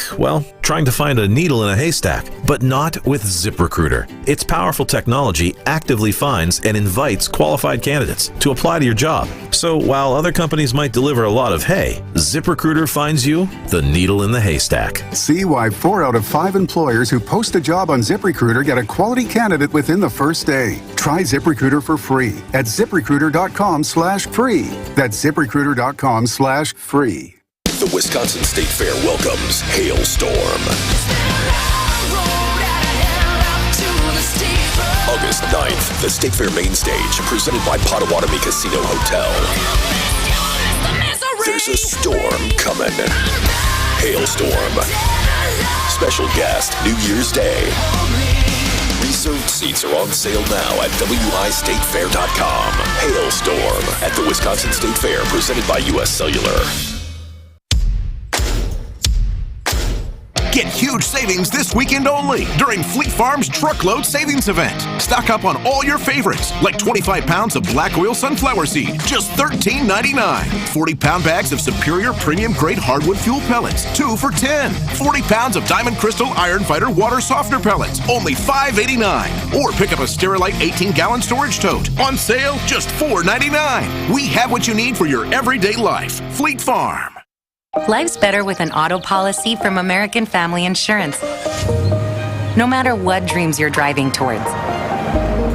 trying to find a needle in a haystack, but not with ZipRecruiter. Its powerful technology actively finds and invites qualified candidates to apply to your job. So while other companies might deliver a lot of hay, ZipRecruiter finds you the needle in the haystack. See why 4 out of 5 employers who post a job on ZipRecruiter get a quality candidate within the first day. Try ZipRecruiter for free at ZipRecruiter.com/free. That's ZipRecruiter.com/free. The Wisconsin State Fair welcomes Hailstorm. August 9th, the State Fair main stage, presented by Potawatomi Casino Hotel. There's a storm coming. Hailstorm. Special guest, New Year's Day. Reserved seats are on sale now at WIStatefair.com. Hailstorm at the Wisconsin State Fair, presented by U.S. Cellular. Get huge savings this weekend only during Fleet Farm's Truckload Savings Event. Stock up on all your favorites, like 25 pounds of black oil sunflower seed, just $13.99. 40-pound bags of Superior Premium Grade Hardwood Fuel Pellets, 2 for $10. 40 pounds of Diamond Crystal Iron Fighter Water Softener Pellets, only $5.89. Or pick up a Sterilite 18-gallon storage tote, on sale, just $4.99. We have what you need for your everyday life. Fleet Farm. Life's better with an auto policy from American Family Insurance. No matter what dreams you're driving towards.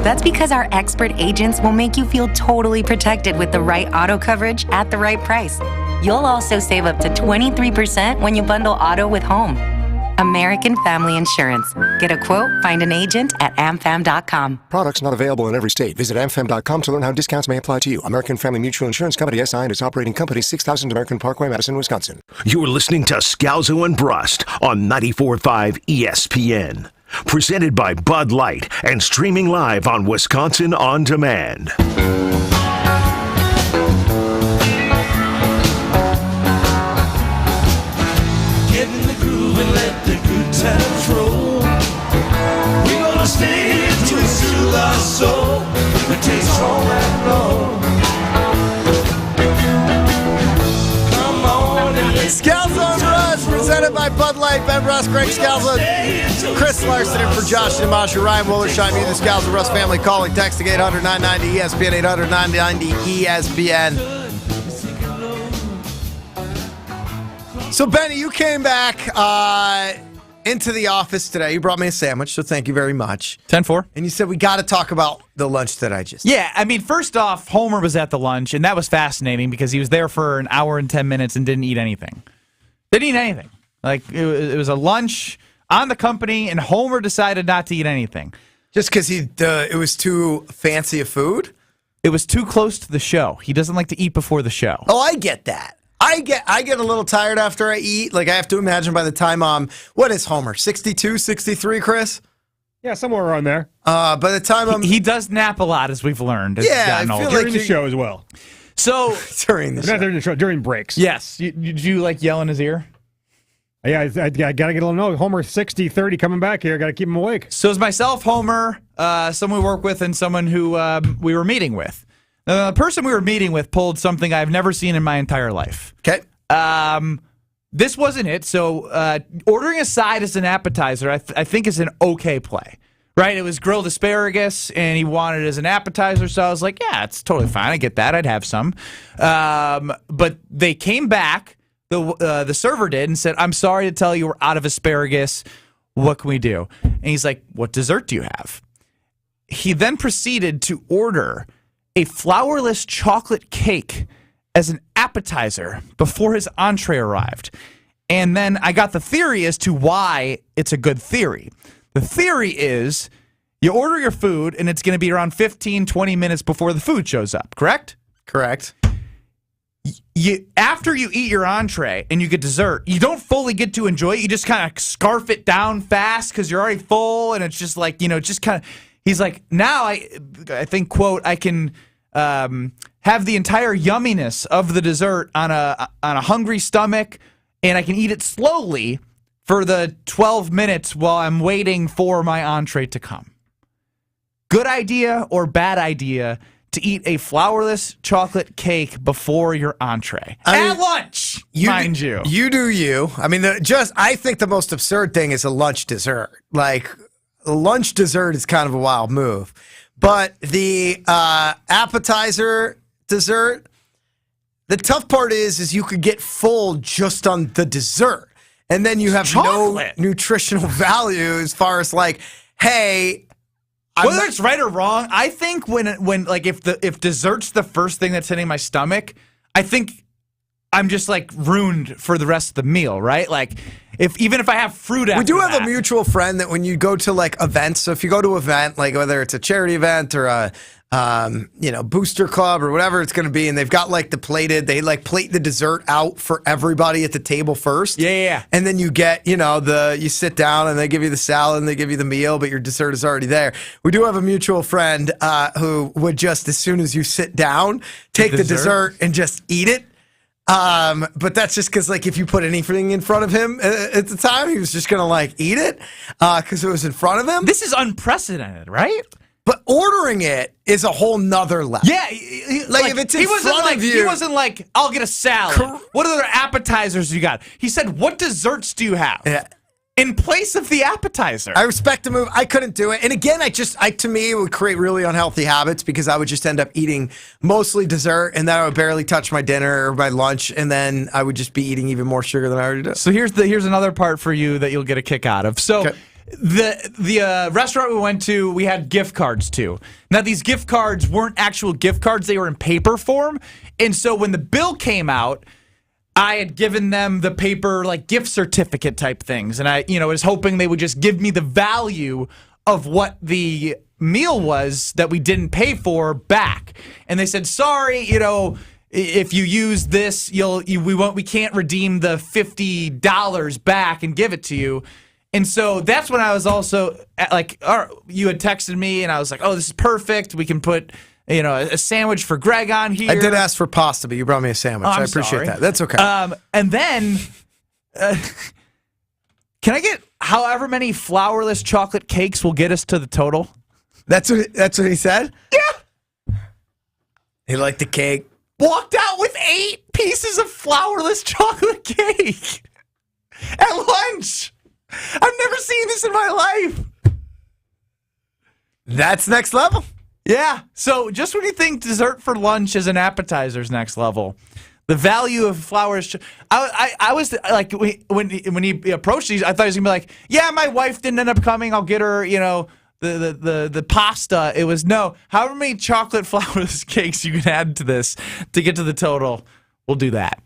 That's because our expert agents will make you feel totally protected with the right auto coverage at the right price. You'll also save up to 23% when you bundle auto with home. American Family Insurance. Get a quote, find an agent at amfam.com. Products not available in every state. Visit amfam.com to learn how discounts may apply to you. American Family Mutual Insurance Company, SI, and its operating company, 6000 American Parkway, Madison, Wisconsin. You're listening to Scalzo and Brust on 94.5 ESPN. Presented by Bud Light and streaming live on Wisconsin On Demand. Get in the groove and let the good times roll. We're gonna stay here till we soothe our soul. It takes all that long. Come on and let's Scalzo and Brust, presented by Bud Light. Ben Brust, Greg Scalzo, Chris Larson in for Josh Dimasha, Ryan Wollersheim, you the Scalzo Brust family calling, texting 800-990-ESPN, 800-990-ESPN. So, Benny, you came back into the office today. You brought me a sandwich, so thank you very much. 10-4. And you said we got to talk about the lunch that I just Yeah, I mean, first off, Homer was at the lunch, and that was fascinating because he was there for an hour and 10 minutes and didn't eat anything. Didn't eat anything. Like, it was a lunch on the company, and Homer decided not to eat anything. Just because it was too fancy a food? It was too close to the show. He doesn't like to eat before the show. Oh, I get that. I get a little tired after I eat. Like, I have to imagine by the time what is Homer, 62, 63, Chris? Yeah, somewhere around there. By the time he does nap a lot, as we've learned. Yeah, I feel during the show as well. So during the show. Not during the show, during breaks. Yes. Did you like yell in his ear? Yeah, I got to get a little note. Homer 60-30 coming back here. Got to keep him awake. So it's myself, Homer, someone we work with, and someone who we were meeting with. The person we were meeting with pulled something I've never seen in my entire life. Okay. This wasn't it. So ordering a side as an appetizer, I think, is an okay play. Right? It was grilled asparagus, and he wanted it as an appetizer. So I was like, yeah, it's totally fine. I get that. I'd have some. But they came back, the server did, and said, I'm sorry to tell you we're out of asparagus. What can we do? And he's like, what dessert do you have? He then proceeded to order a flourless chocolate cake as an appetizer before his entree arrived. And then I got the theory as to why it's a good theory. The theory is you order your food and it's going to be around 15, 20 minutes before the food shows up, correct? Correct. After you eat your entree and you get dessert, you don't fully get to enjoy it. You just kind of scarf it down fast because you're already full, and it's just like, just kind of, he's like, now I think, quote, I can have the entire yumminess of the dessert on a hungry stomach, and I can eat it slowly for the 12 minutes while I'm waiting for my entree to come. Good idea or bad idea to eat a flourless chocolate cake before your entree? At lunch, mind you. You do you. I mean, I think the most absurd thing is a lunch dessert. Like, a lunch dessert is kind of a wild move. But the appetizer dessert, the tough part is you could get full just on the dessert. And then you have no nutritional value as far as like, hey, whether it's right or wrong, I think when like if dessert's the first thing that's hitting my stomach, I think I'm just like ruined for the rest of the meal, right? Like even if I have fruit after we do have that, a mutual friend that when you go to like events, so if you go to an event, like whether it's a charity event or a booster club or whatever it's going to be, and they've got like they like plate the dessert out for everybody at the table first. Yeah. And then you get, you sit down and they give you the salad and they give you the meal, but your dessert is already there. We do have a mutual friend who would just, as soon as you sit down, take the dessert and just eat it. But that's just because, like, if you put anything in front of him at the time, he was just going to, like, eat it because it was in front of him. This is unprecedented, right? But ordering it is a whole nother level. Yeah. Like if it's in front of you. He wasn't like, I'll get a salad. What other appetizers you got? He said, what desserts do you have? Yeah. In place of the appetizer. I respect the move. I couldn't do it. And again, to me, it would create really unhealthy habits because I would just end up eating mostly dessert and then I would barely touch my dinner or my lunch. And then I would just be eating even more sugar than I already do. So here's another part for you that you'll get a kick out of. So the restaurant we went to, we had gift cards too. Now, these gift cards weren't actual gift cards. They were in paper form. And so when the bill came out, I had given them the paper, like, gift certificate type things. And I, was hoping they would just give me the value of what the meal was that we didn't pay for back. And they said, sorry, if you use this, we can't redeem the $50 back and give it to you. And so that's when I was also like, you had texted me and I was like, oh, this is perfect. We can put a sandwich for Greg on here. I did ask for pasta, but you brought me a sandwich. I appreciate that. That's okay. And then, can I get however many flourless chocolate cakes will get us to the total? That's what he said? Yeah. He liked the cake. Walked out with 8 pieces of flourless chocolate cake at lunch. I've never seen this in my life. That's next level. Yeah. So just when you think dessert for lunch as an appetizer is next level, the value of flowers. I was like, when he approached these, I thought he was gonna be like, yeah, my wife didn't end up coming. I'll get her, the pasta. It was no. However many chocolate flourless cakes you can add to this to get to the total, we'll do that.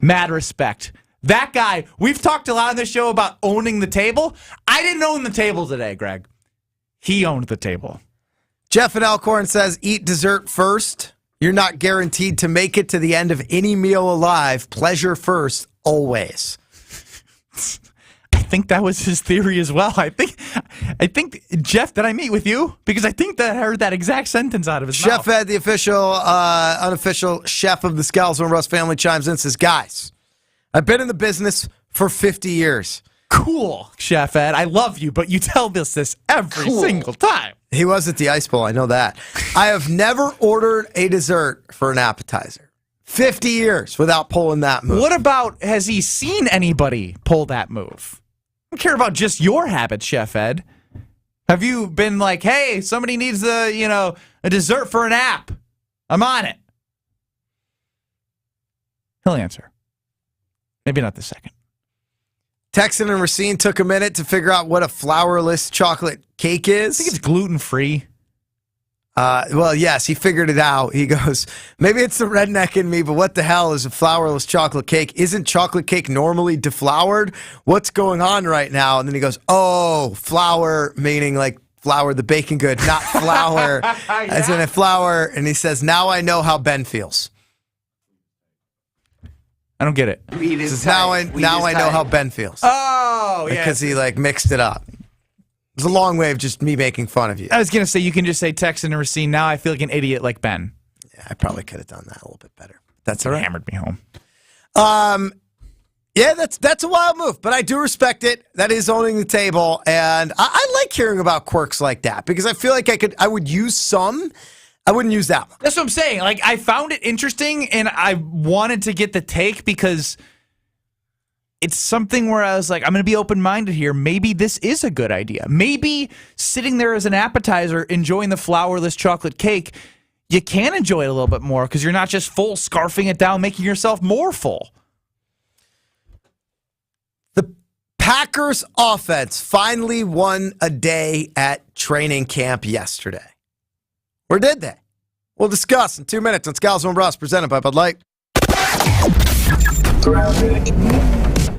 Mad respect. That guy. We've talked a lot on this show about owning the table. I didn't own the table today, Greg. He owned the table. Jeff in Elkhorn says, eat dessert first. You're not guaranteed to make it to the end of any meal alive. Pleasure first, always. I think that was his theory as well. I think, Jeff, did I meet with you? Because I think that I heard that exact sentence out of his mouth. Chef Ed, the official, unofficial chef of the Scalzo and Rust family, chimes in and says, guys, I've been in the business for 50 years. Cool, Chef Ed. I love you, but you tell us this every single time. He was at the Ice Bowl. I know that. I have never ordered a dessert for an appetizer. 50 years without pulling that move. What about, has he seen anybody pull that move? I don't care about just your habits, Chef Ed. Have you been like, hey, somebody needs a dessert for an app? I'm on it. He'll answer. Maybe not this second. Texan and Racine took a minute to figure out what a flourless chocolate cake is. I think it's gluten-free. Well, yes, he figured it out. He goes, maybe it's the redneck in me, but what the hell is a flourless chocolate cake? Isn't chocolate cake normally defloured? What's going on right now? And then he goes, oh, flour, meaning like flour, the baking good, not flour, as in a flour. And he says, now I know how Ben feels. I don't get it. Now I know how Ben feels. Oh, yeah. Because he like mixed it up. It's a long way of just me making fun of you. I was going to say, you can just say Texan and Racine. Now I feel like an idiot like Ben. Yeah, I probably could have done that a little bit better. That's all right. Hammered me home. Yeah, that's a wild move, but I do respect it. That is owning the table, and I like hearing about quirks like that because I feel like I would use some. I wouldn't use that one. That's what I'm saying. Like, I found it interesting, and I wanted to get the take because it's something where I was like, I'm going to be open-minded here. Maybe this is a good idea. Maybe sitting there as an appetizer, enjoying the flourless chocolate cake, you can enjoy it a little bit more because you're not just full scarfing it down, making yourself more full. The Packers offense finally won a day at training camp yesterday. Or did they? We'll discuss in 2 minutes on Scalzo and Brust, presented by Bud Light.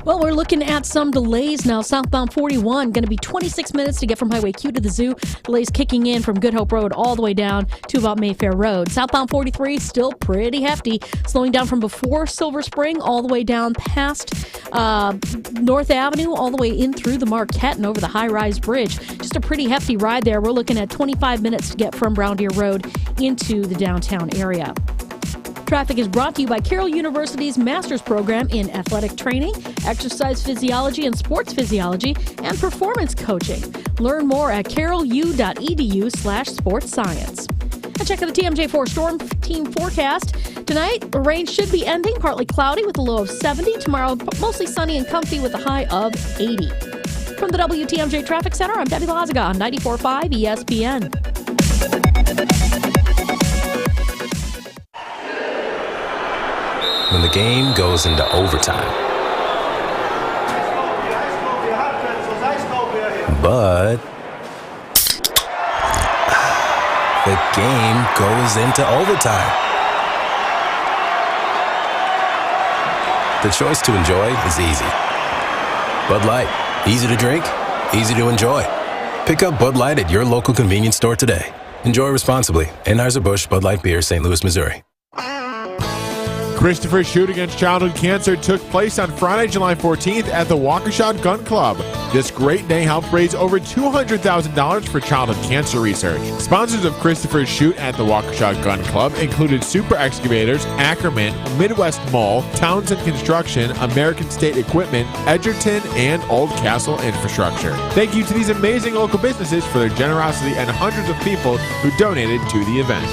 Well, we're looking at some delays now. Southbound 41, going to be 26 minutes to get from Highway Q to the Zoo. Delays kicking in from Good Hope Road all the way down to about Mayfair Road. Southbound 43, still pretty hefty. Slowing down from before Silver Spring all the way down past North Avenue, all the way in through the Marquette and over the high-rise bridge. Just a pretty hefty ride there. We're looking at 25 minutes to get from Brown Deer Road into the downtown area. Traffic is brought to you by Carroll University's Master's Program in Athletic Training, Exercise Physiology and Sports Physiology, and Performance Coaching. Learn more at carrollu.edu/sports-science. And check out the TMJ4 Storm Team forecast. Tonight, the rain should be ending, partly cloudy with a low of 70. Tomorrow, mostly sunny and comfy with a high of 80. From the WTMJ Traffic Center, I'm Debbie Lazaga on 94.5 ESPN. When the game goes into overtime. But the game goes into overtime. The choice to enjoy is easy. Bud Light, easy to drink, easy to enjoy. Pick up Bud Light at your local convenience store today. Enjoy responsibly. Anheuser-Busch Bud Light Beer, St. Louis, Missouri. Christopher's Shoot Against Childhood Cancer took place on Friday, July 14th at the Waukesha Gun Club. This great day helped raise over $200,000 for childhood cancer research. Sponsors of Christopher's Shoot at the Waukesha Gun Club included Super Excavators, Ackerman, Midwest Mall, Townsend Construction, American State Equipment, Edgerton, and Old Castle Infrastructure. Thank you to these amazing local businesses for their generosity and hundreds of people who donated to the event.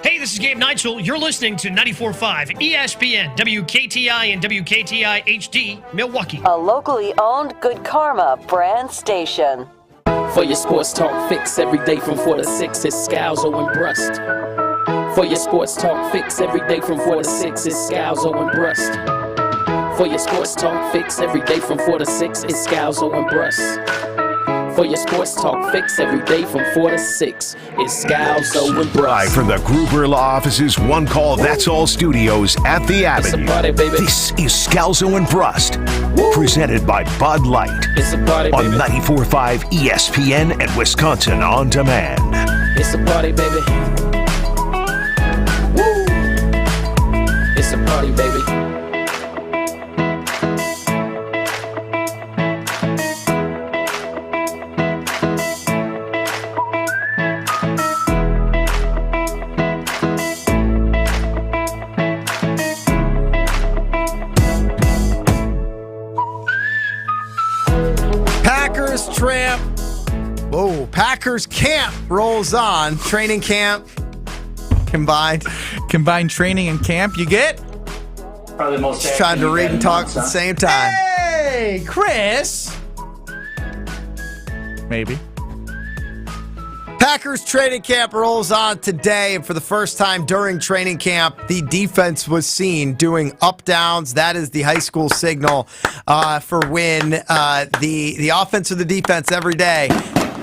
Hey, this is Gabe Neitzel. You're listening to 94.5 ESPN, WKTI and WKTI HD, Milwaukee. A locally owned Good Karma brand station. For your sports talk fix every day from 4 to 6, it's Scalzo and Brust. For your sports talk fix every day from 4 to 6, it's Scalzo and Brust. For your sports talk fix every day from 4 to 6, it's Scalzo and Brust. For your sports talk fix every day from 4 to 6, it's Scalzo and Brust. Live from the Gruber Law Office's One Call That's All studios at the Avenue. Party, this is Scalzo and Brust, presented by Bud Light. It's a party, on baby. 94.5 ESPN and Wisconsin On Demand. It's a party, baby. Woo! It's a party, baby. Packers camp rolls on. Training camp combined training and camp. You get probably the most. Just trying to read and talk at the same time. Hey, Chris. Maybe. Packers training camp rolls on today, and for the first time during training camp, the defense was seen doing up downs. That is the high school signal for when the offense or the defense every day.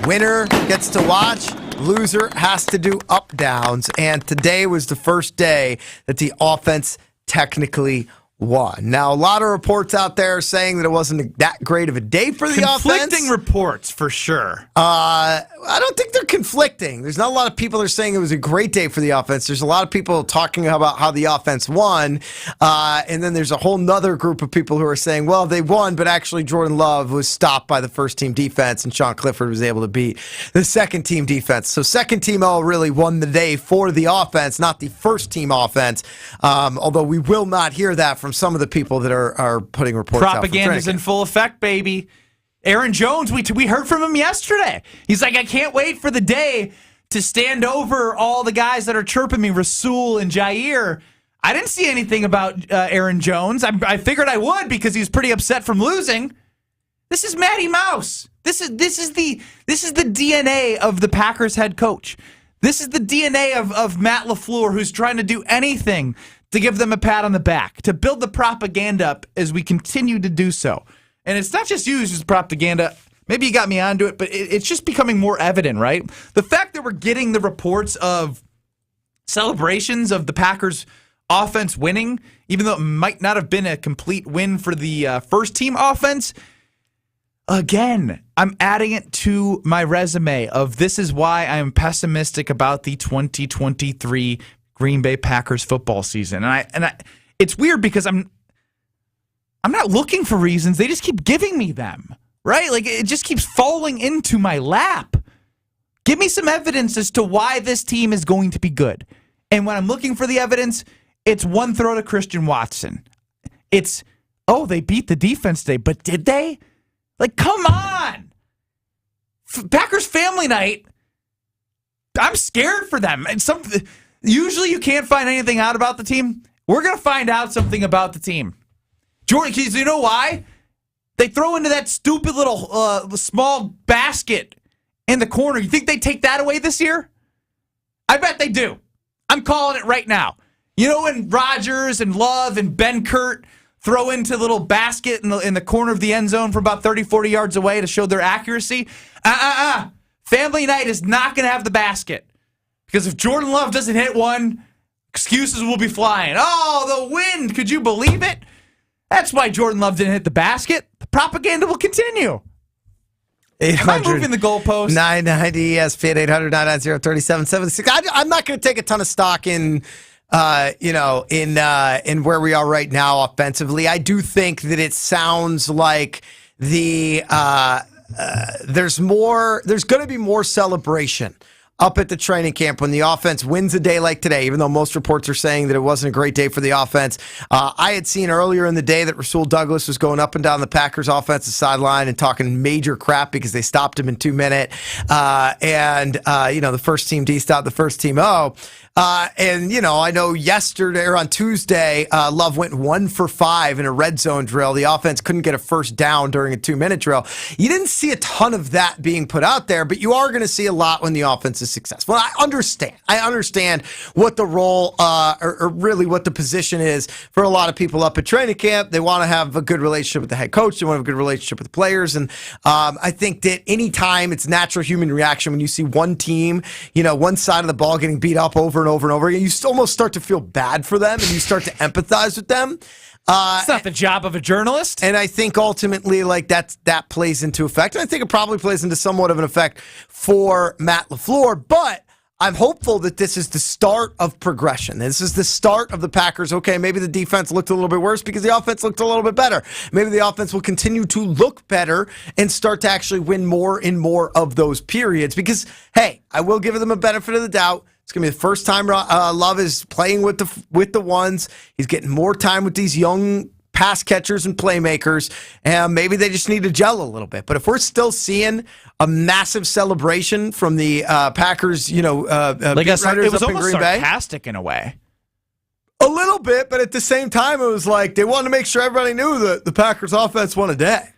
Winner gets to watch, loser has to do up downs, and today was the first day that the offense technically won. Now, a lot of reports out there saying that it wasn't that great of a day for the offense. Conflicting reports, for sure. I don't think they're conflicting. There's not a lot of people that are saying it was a great day for the offense. There's a lot of people talking about how the offense won, and then there's a whole nother group of people who are saying, well, they won, but actually Jordan Love was stopped by the first-team defense, and Sean Clifford was able to beat the second-team defense. So second-team all really won the day for the offense, not the first-team offense, although we will not hear that from some of the people that are putting reports out. Propaganda's in full effect, baby. Aaron Jones, we heard from him yesterday. He's like, I can't wait for the day to stand over all the guys that are chirping me, Rasul and Jair. I didn't see anything about Aaron Jones. I figured I would because he's pretty upset from losing. This is Matty Mouse. This is the DNA of the Packers head coach. This is the DNA of Matt LaFleur, who's trying to do anything to give them a pat on the back, to build the propaganda up as we continue to do so. And it's not just used as propaganda. Maybe you got me onto it, but it's just becoming more evident, right? The fact that we're getting the reports of celebrations of the Packers offense winning, even though it might not have been a complete win for the first team offense. Again, I'm adding it to my resume of this is why I'm pessimistic about the 2023 Green Bay Packers football season. And it's weird because I'm not looking for reasons. They just keep giving me them, right? Like it just keeps falling into my lap. Give me some evidence as to why this team is going to be good. And when I'm looking for the evidence, it's one throw to Christian Watson. It's, they beat the defense today, but did they? Like, come on. Packers family night, I'm scared for them. And usually you can't find anything out about the team. We're going to find out something about the team. Jordan, because you know why? They throw into that stupid little small basket in the corner. You think they take that away this year? I bet they do. I'm calling it right now. You know when Rodgers and Love and Ben Kurt throw into a little basket in the corner of the end zone from about 30, 40 yards away to show their accuracy? Family night is not going to have the basket. Because if Jordan Love doesn't hit one, excuses will be flying. Oh, the wind. Could you believe it? That's why Jordan Love didn't hit the basket. The propaganda will continue. 800, Am I moving the goalpost? 990 ESPN 800-990-3776. I'm not going to take a ton of stock in where we are right now offensively. I do think that it sounds like there's going to be more celebration up at the training camp when the offense wins a day like today, even though most reports are saying that it wasn't a great day for the offense. I had seen earlier in the day that Rasul Douglas was going up and down the Packers offensive sideline and talking major crap because they stopped him in 2 minutes. The first team D stopped the first team O. I know yesterday or on Tuesday, Love went 1 for 5 in a red zone drill. The offense couldn't get a first down during a 2-minute drill. You didn't see a ton of that being put out there, but you are going to see a lot when the offense is successful. I understand what the role or really what the position is for a lot of people up at training camp. They want to have a good relationship with the head coach. They want to have a good relationship with the players. And I think that anytime it's natural human reaction when you see one team, one side of the ball getting beat up over and over again, you almost start to feel bad for them and you start to empathize with them. It's not the job of a journalist. And I think ultimately that plays into effect. And I think it probably plays into somewhat of an effect for Matt LaFleur, but I'm hopeful that this is the start of progression. This is the start of the Packers. Okay, maybe the defense looked a little bit worse because the offense looked a little bit better. Maybe the offense will continue to look better and start to actually win more and more of those periods because, hey, I will give them a benefit of the doubt. It's going to be the first time Love is playing with the ones. He's getting more time with these young pass catchers and playmakers, and maybe they just need to gel a little bit. But if we're still seeing a massive celebration from the Packers, beat writers it was up in almost Green Bay, sarcastic in a way. A little bit, but at the same time, it was like they wanted to make sure everybody knew that the Packers offense won a day.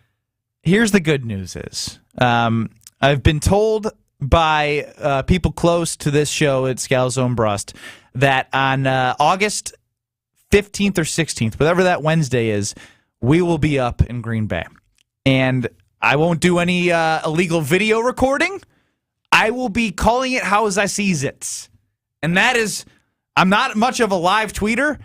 Here's the good news is I've been told by people close to this show at Scalzo and Brust that on August 15th or 16th, whatever that Wednesday is, we will be up in Green Bay. And I won't do any illegal video recording. I will be calling it how as I sees it. And that is, I'm not much of a live tweeter,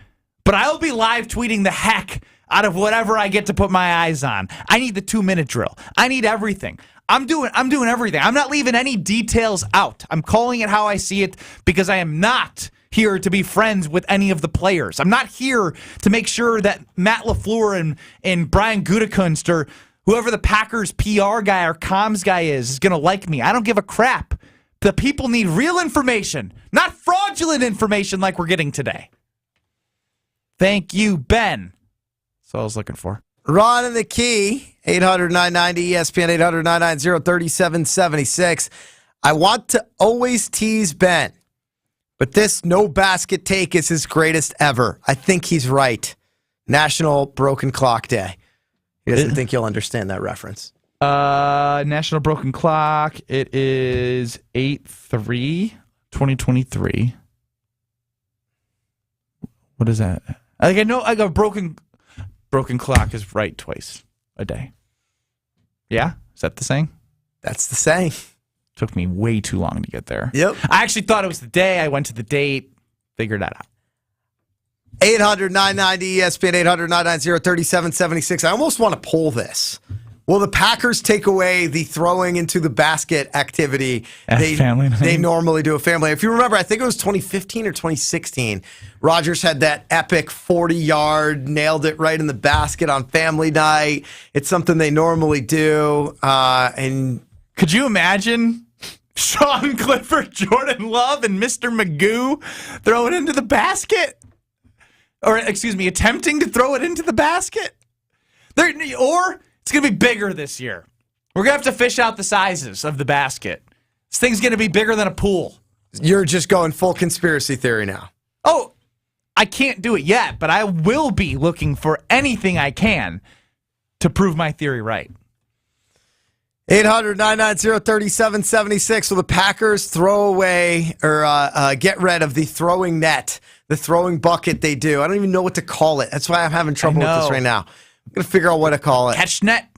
but I'll be live tweeting the heck out of whatever I get to put my eyes on. I need the 2-minute drill. I need everything. I'm doing everything. I'm not leaving any details out. I'm calling it how I see it because I am not here to be friends with any of the players. I'm not here to make sure that Matt LaFleur and Brian Gutekunst or whoever the Packers PR guy or comms guy is going to like me. I don't give a crap. The people need real information, not fraudulent information like we're getting today. Thank you, Ben. That's all I was looking for. Ron and the Key, 800-990 ESPN, 800-990-3776. I want to always tease Ben, but this no basket take is his greatest ever. I think he's right. National Broken Clock Day. He doesn't think you'll understand that reference. National Broken Clock. It is 8/3/2023. What is that? I know I got broken clock is right twice a day. Yeah? Is that the saying? That's the saying. Took me way too long to get there. Yep. I actually thought it was the day. I went to the date, figured that out. 800-990-ESPN, 800-990-3776. I almost want to poll this. Will the Packers take away the throwing into the basket activity they normally do at family? If you remember, I think it was 2015 or 2016. Rodgers had that epic 40-yard, nailed it right in the basket on family night. It's something they normally do. And could you imagine Sean Clifford, Jordan Love, and Mr. Magoo throwing it into the basket? Or, excuse me, attempting to throw it into the basket? Or it's going to be bigger this year. We're going to have to fish out the sizes of the basket. This thing's going to be bigger than a pool. You're just going full conspiracy theory now. Oh, I can't do it yet, but I will be looking for anything I can to prove my theory right. 800-990-3776. Will the Packers throw away or get rid of the throwing net, the throwing bucket they do? I don't even know what to call it. That's why I'm having trouble with this right now. I'm going to figure out what to call it. Catch net?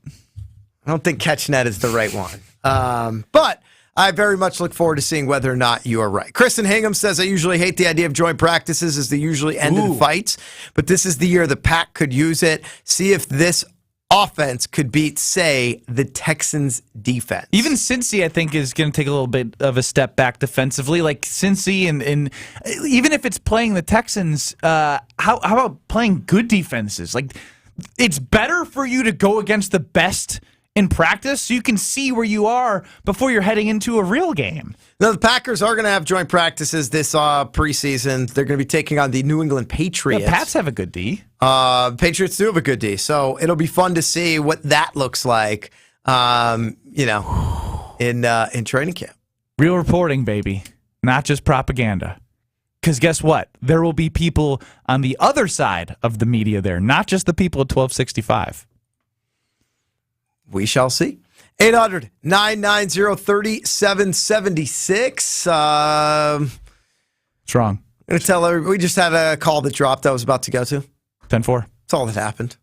I don't think catch net is the right one. But I very much look forward to seeing whether or not you are right. Kristen Hingham says, I usually hate the idea of joint practices as they usually end in fights, but this is the year the Pack could use it. See if this offense could beat, say, the Texans defense. Even Cincy, I think, is going to take a little bit of a step back defensively. Like Cincy, and even if it's playing the Texans, how about playing good defenses? Like, it's better for you to go against the best in practice so you can see where you are before you're heading into a real game. Now, the Packers are going to have joint practices this preseason. They're going to be taking on the New England Patriots. The Pats have a good D. Patriots do have a good D. So it'll be fun to see what that looks like, in training camp. Real reporting, baby. Not just propaganda. Because guess what? There will be people on the other side of the media there, not just the people at 1265. We shall see. 800-990-3776. What's wrong? I'm going to tell everybody, we just had a call that dropped I was about to go to. 10-4. That's all that happened.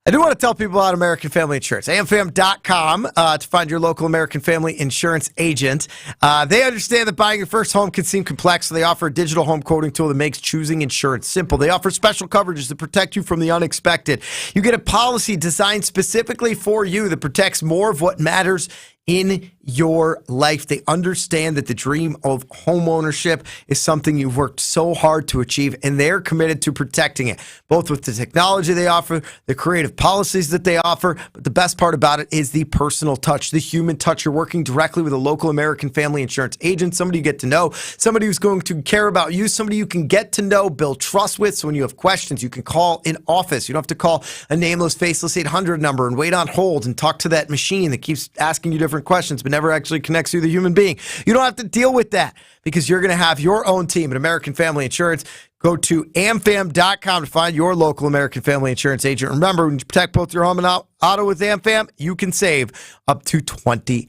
I do want to tell people about American Family Insurance. amfam.com to find your local American Family Insurance agent. They understand that buying your first home can seem complex, so they offer a digital home quoting tool that makes choosing insurance simple. They offer special coverages that protect you from the unexpected. You get a policy designed specifically for you that protects more of what matters in your life. They understand that the dream of home ownership is something you've worked so hard to achieve, and they're committed to protecting it, both with the technology they offer, the creative policies that they offer, but the best part about it is the personal touch, the human touch. You're working directly with a local American Family Insurance agent, somebody you get to know, somebody who's going to care about you, somebody you can get to know, build trust with, so when you have questions, you can call in office. You don't have to call a nameless, faceless 800 number and wait on hold and talk to that machine that keeps asking you different questions but never actually connects you to the human being. You don't have to deal with that because you're going to have your own team at American Family Insurance. Go to amfam.com to find your local American Family Insurance agent. Remember, when you protect both your home and auto with AmFam, you can save up to 28%.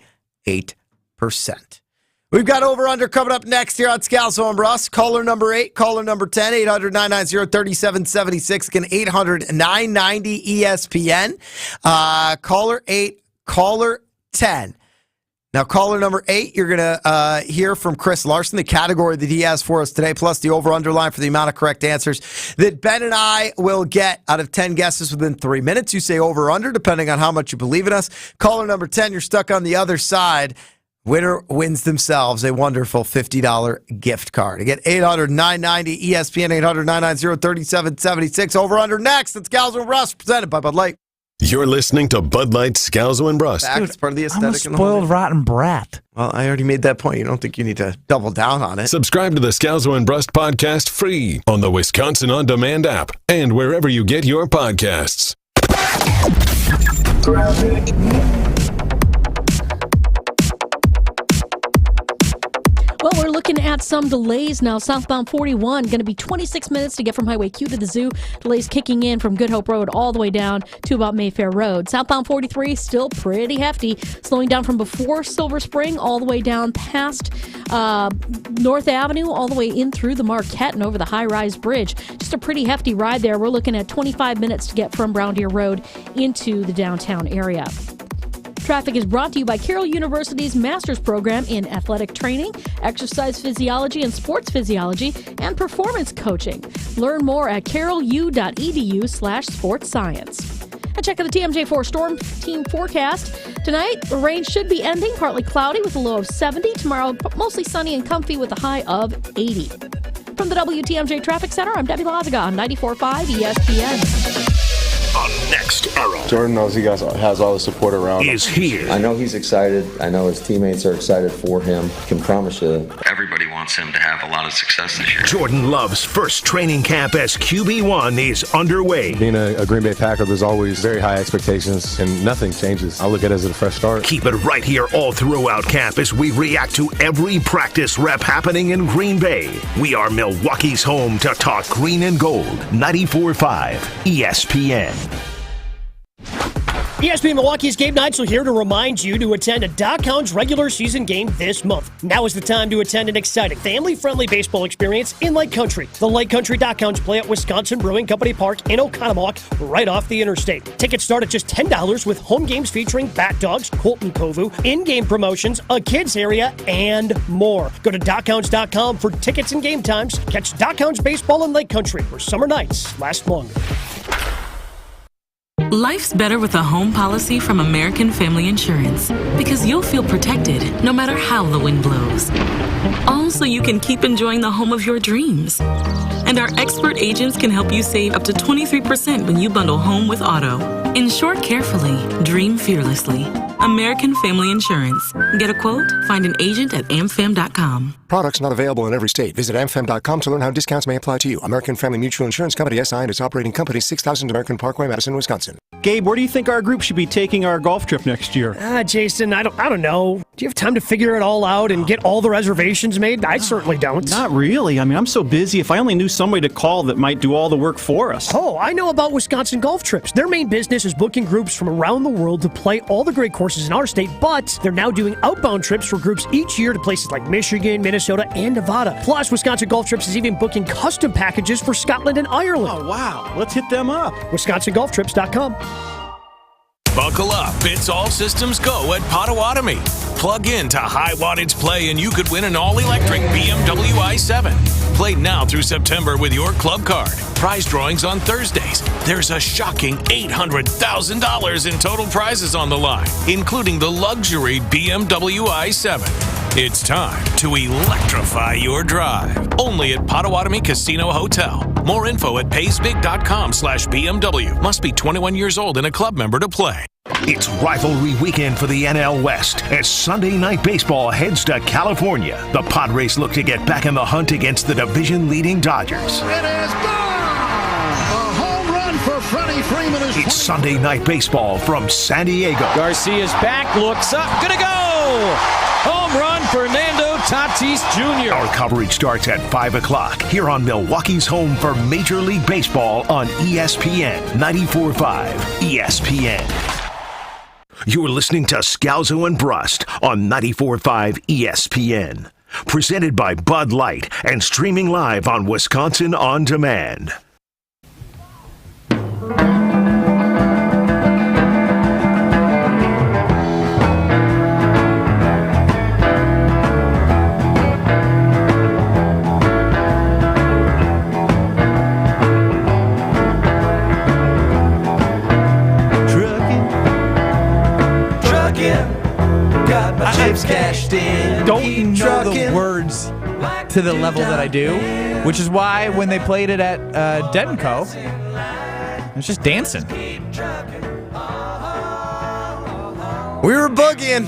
We've got over-under coming up next here on Scalzo and Brust. Caller number 8, caller number 10, 800-990-3776. Again, 800-990-ESPN. Caller 8, caller 10. Now, caller number 8, you're going to hear from Chris Larson, the category that he has for us today, plus the over-under line for the amount of correct answers that Ben and I will get out of 10 guesses within 3 minutes. You say over-under, depending on how much you believe in us. Caller number 10, you're stuck on the other side. Winner wins themselves a wonderful $50 gift card. Again, 800-990-ESPN, 800-990-3776. Over-under next. It's Scalzo and Brust, presented by Bud Light. You're listening to Bud Light, Scalzo, and Brust. It's part of the aesthetic. I'm a spoiled, rotten brat. Well, I already made that point. You don't think you need to double down on it. Subscribe to the Scalzo and Brust podcast free on the Wisconsin On Demand app and wherever you get your podcasts. Well, we're looking at some delays now. Southbound 41, going to be 26 minutes to get from Highway Q to the zoo. Delays kicking in from Good Hope Road all the way down to about Mayfair Road. Southbound 43, still pretty hefty. Slowing down from before Silver Spring all the way down past North Avenue, all the way in through the Marquette and over the high-rise bridge. Just a pretty hefty ride there. We're looking at 25 minutes to get from Brown Deer Road into the downtown area. Traffic is brought to you by Carroll University's Master's Program in Athletic Training, Exercise Physiology and Sports Physiology, and Performance Coaching. Learn more at carrollu.edu/sportscience. And check out the TMJ4 Storm Team forecast. Tonight, the rain should be ending, partly cloudy with a low of 70. Tomorrow, mostly sunny and comfy with a high of 80. From the WTMJ Traffic Center, I'm Debbie Lazaga on 94.5 ESPN. On Next Era. Jordan knows he has all the support around him. Is here. I know he's excited. I know his teammates are excited for him. I can promise you, everybody wants him to have a lot of success this year. Jordan Love's first training camp as QB1 is underway. Being a Green Bay Packer, there's always very high expectations, and nothing changes. I look at it as a fresh start. Keep it right here all throughout camp as we react to every practice rep happening in Green Bay. We are Milwaukee's home to talk green and gold. 94.5 ESPN. ESPN Milwaukee's Gabe Neitzel here to remind you to attend a Doc Hound's regular season game this month. Now is the time to attend an exciting, family-friendly baseball experience in Lake Country. The Lake Country Doc Hounds play at Wisconsin Brewing Company Park in Oconomowoc, right off the interstate. Tickets start at just $10 with home games featuring Bat Dogs, Colton Kovu, in-game promotions, a kids area, and more. Go to DocHounds.com for tickets and game times. Catch Doc Hounds baseball in Lake Country, where summer nights last longer. Life's better with a home policy from American Family Insurance because you'll feel protected no matter how the wind blows. All so you can keep enjoying the home of your dreams. And our expert agents can help you save up to 23% when you bundle home with auto. Insure carefully, dream fearlessly. American Family Insurance. Get a quote? Find an agent at amfam.com. Products not available in every state. Visit amfam.com to learn how discounts may apply to you. American Family Mutual Insurance Company, SI, and its operating company, 6000 American Parkway, Madison, Wisconsin. Gabe, where do you think our group should be taking our golf trip next year? Jason, I don't know. Do you have time to figure it all out and get all the reservations made? I certainly don't. Not really. I mean, I'm so busy. If I only knew somebody to call that might do all the work for us. Oh, I know about Wisconsin Golf Trips. Their main business is booking groups from around the world to play all the great courses in our state, but they're now doing outbound trips for groups each year to places like Michigan, Minnesota, and Nevada. Plus, Wisconsin Golf Trips is even booking custom packages for Scotland and Ireland. Oh, wow. Let's hit them up. WisconsinGolfTrips.com. Buckle up. It's all systems go at Potawatomi. Plug in to High Wattage Play and you could win an all-electric BMW i7. Play now through September with your club card. Prize drawings on Thursdays. There's a shocking $800,000 in total prizes on the line, including the luxury BMW i7. It's time to electrify your drive. Only at Potawatomi Casino Hotel. More info at paysbig.com/BMW. Must be 21 years old and a club member to play. It's rivalry weekend for the NL West as Sunday Night Baseball heads to California. The Padres look to get back in the hunt against the division-leading Dodgers. It is gone! A home run for Freddie Freeman. It's Sunday Night Baseball from San Diego. Garcia's back, looks up, gonna go! Home run, Fernando Tatis Jr. Our coverage starts at 5 o'clock here on Milwaukee's home for Major League Baseball on ESPN 94.5 ESPN. You're listening to Scalzo and Brust on 94.5 ESPN. Presented by Bud Light and streaming live on Wisconsin On Demand. Cashed in. Don't know the words to the level that I do, which is why when they played it at Dead & Co, it was just dancing. We were boogieing.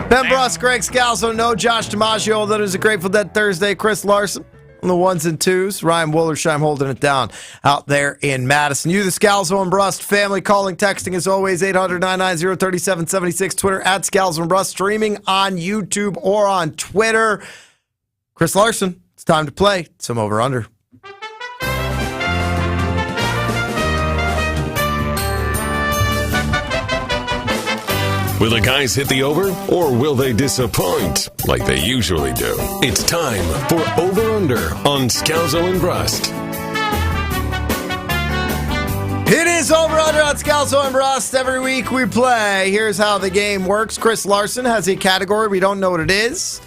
Ben Brust, Greg Scalzo, no Josh DiMaggio. That is a Grateful Dead Thursday. Chris Larson on the ones and twos. Ryan Wollersheim holding it down out there in Madison. You, the Scalzo and Brust family, calling, texting as always, 800-990-3776. Twitter at Scalzo and Brust. Streaming on YouTube or on Twitter. Chris Larson, it's time to play some over-under. Will the guys hit the over, or will they disappoint like they usually do? It's time for Over Under on Scalzo and Brust. It is over under on Scalzo and Brust. Every week we play. Here's how the game works. Chris Larson has a category. We don't know what it is.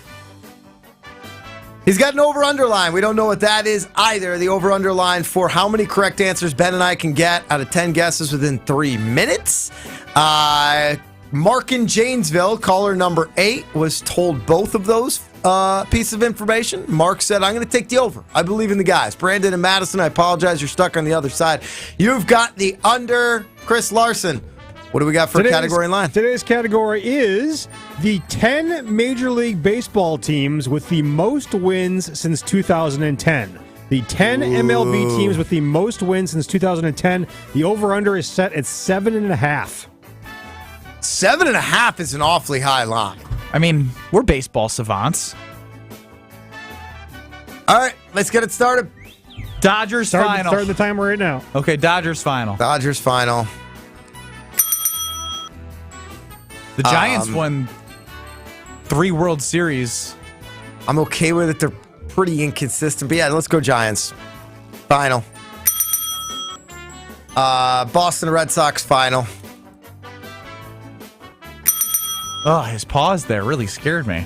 He's got an over-under line. We don't know what that is either. The over-under line for how many correct answers Ben and I can get out of 10 guesses within 3 minutes. Mark in Janesville, caller number 8, was told both of those pieces of information. Mark said, I'm going to take the over. I believe in the guys. Brandon and Madison, I apologize. You're stuck on the other side. You've got the under. Chris Larson, what do we got for category and line? Today's category is the 10 Major League Baseball teams with the most wins since 2010. The 10 MLB teams with the most wins since 2010. The over-under is set at 7.5. 7.5 is an awfully high line. I mean, we're baseball savants. All right, let's get it started. Dodgers final. Start the timer right now. Okay, Dodgers final. Dodgers final. The Giants won 3 World Series. I'm okay with it. They're pretty inconsistent. But yeah, let's go Giants. Final. Boston Red Sox final. Oh, his pause there really scared me.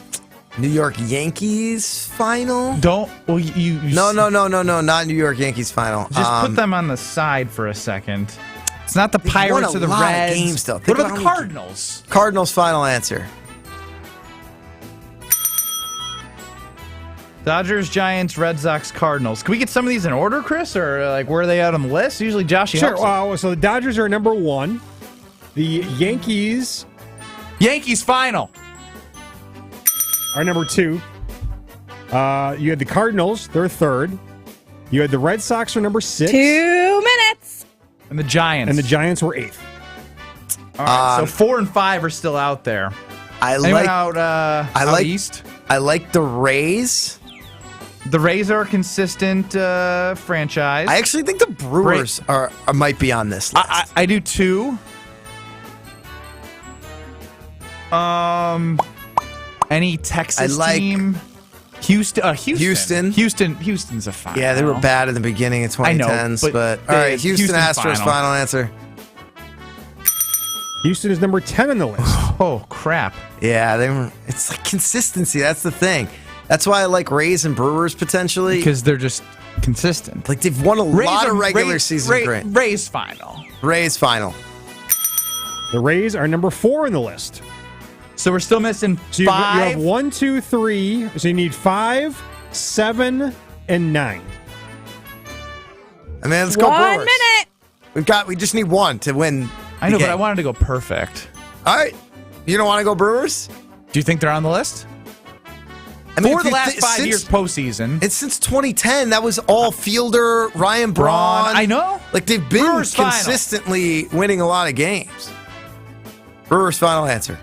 New York Yankees final? Don't. Well, you No, not New York Yankees final. Just put them on the side for a second. It's not the Pirates or the Reds. Games, though. What about the Cardinals? Cardinals final answer. Dodgers, Giants, Red Sox, Cardinals. Can we get some of these in order, Chris, or like where are they out on the list? Usually, Josh. Sure. So the Dodgers are number 1. The Yankees final are number 2. You had the Cardinals, they're 3rd. You had the Red Sox are number 6. 2 minutes. And the Giants. Were 8th. All right, so 4 and 5 are still out there. Anyone out east? I like the Rays. The Rays are a consistent franchise. I actually think the Brewers might be on this list. I do too. Any Texas team? Houston's a final. Yeah, they were bad in the beginning of 2010s. I know, but all right, Houston Astros final answer. Houston is number 10 on the list. Oh, crap. Yeah, it's like consistency. That's the thing. That's why I like Rays and Brewers potentially. Because they're just consistent. Like they've won a lot of regular season. Rays final. Rays final. The Rays are number 4 on the list. So we're still missing 5. You have 1, 2, 3. So you need 5, 7, and 9. I mean, let's go Brewers. 1 minute. We just need 1 to win. I know, but I wanted to go perfect. All right. You don't want to go Brewers? Do you think they're on the list? I mean, for the last 5 years postseason. It's since 2010. That was all Fielder, Ryan Braun. I know. Like they've been Brewers consistently winning a lot of games. Brewers final answer.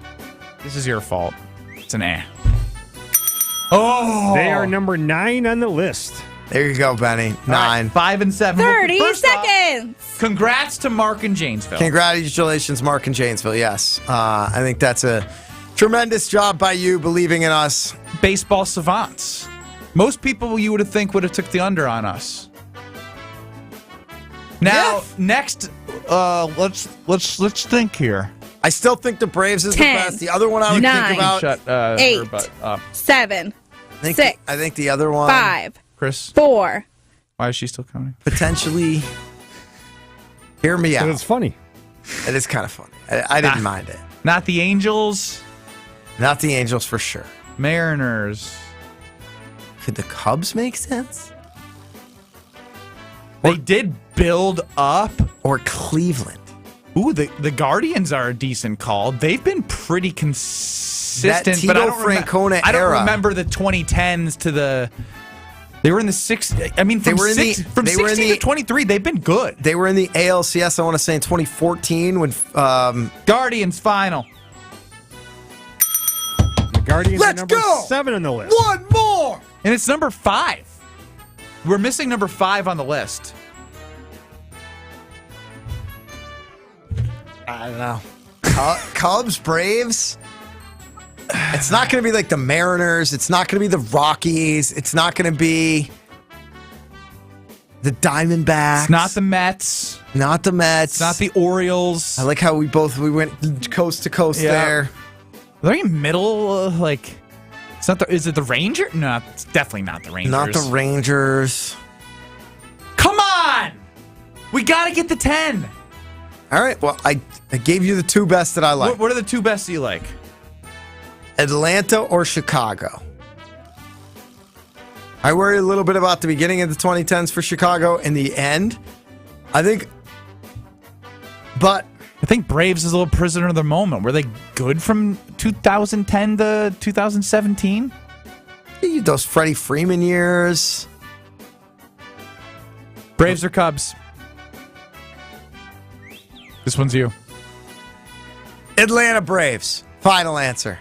This is your fault. It's an A. Oh! They are number 9 on the list. There you go, Benny. 9. Right, 5 and 7. 30 seconds. Congrats to Mark in Janesville. Congratulations, Mark in Janesville. Yes. I think that's a tremendous job by you believing in us. Baseball savants. Most people you would have took the under on us. Now, next, let's think here. I still think the Braves is 10, the best. The other one I would 9, think about 8, 7, 6. I think the other one 5. Chris. 4. Why is she still coming? Potentially. Hear me out. It's funny. It is kind of funny. I didn't mind it. Not the Angels. Not the Angels for sure. Mariners. Could the Cubs make sense? They did build up. Or Cleveland. Ooh, the Guardians are a decent call. They've been pretty consistent. That Tito but Francona I don't era. remember the 2010s to the. They were in the 6. I mean, from 16 to 23, they've been good. They were in the ALCS. I want to say in 2014 when Guardians final. The Guardians are number 7 on the list. One more, and it's number 5. We're missing number 5 on the list. I don't know. Cubs, Braves. It's not going to be like the Mariners. It's not going to be the Rockies. It's not going to be. The Diamondbacks. It's not the Mets. Not the Mets. It's not the Orioles. I like how we went coast to coast there. Are they middle? It's not the. Is it the Rangers? No, it's definitely not the Rangers. Not the Rangers. Come on! We got to get the 10. All right. Well, I gave you the two best that I like. What are the two best that you like? Atlanta or Chicago? I worry a little bit about the beginning of the 2010s for Chicago. In the end, I think Braves is a little prisoner of the moment. Were they good from 2010 to 2017? Those Freddie Freeman years. Braves or Cubs? This one's you. Atlanta Braves. Final answer.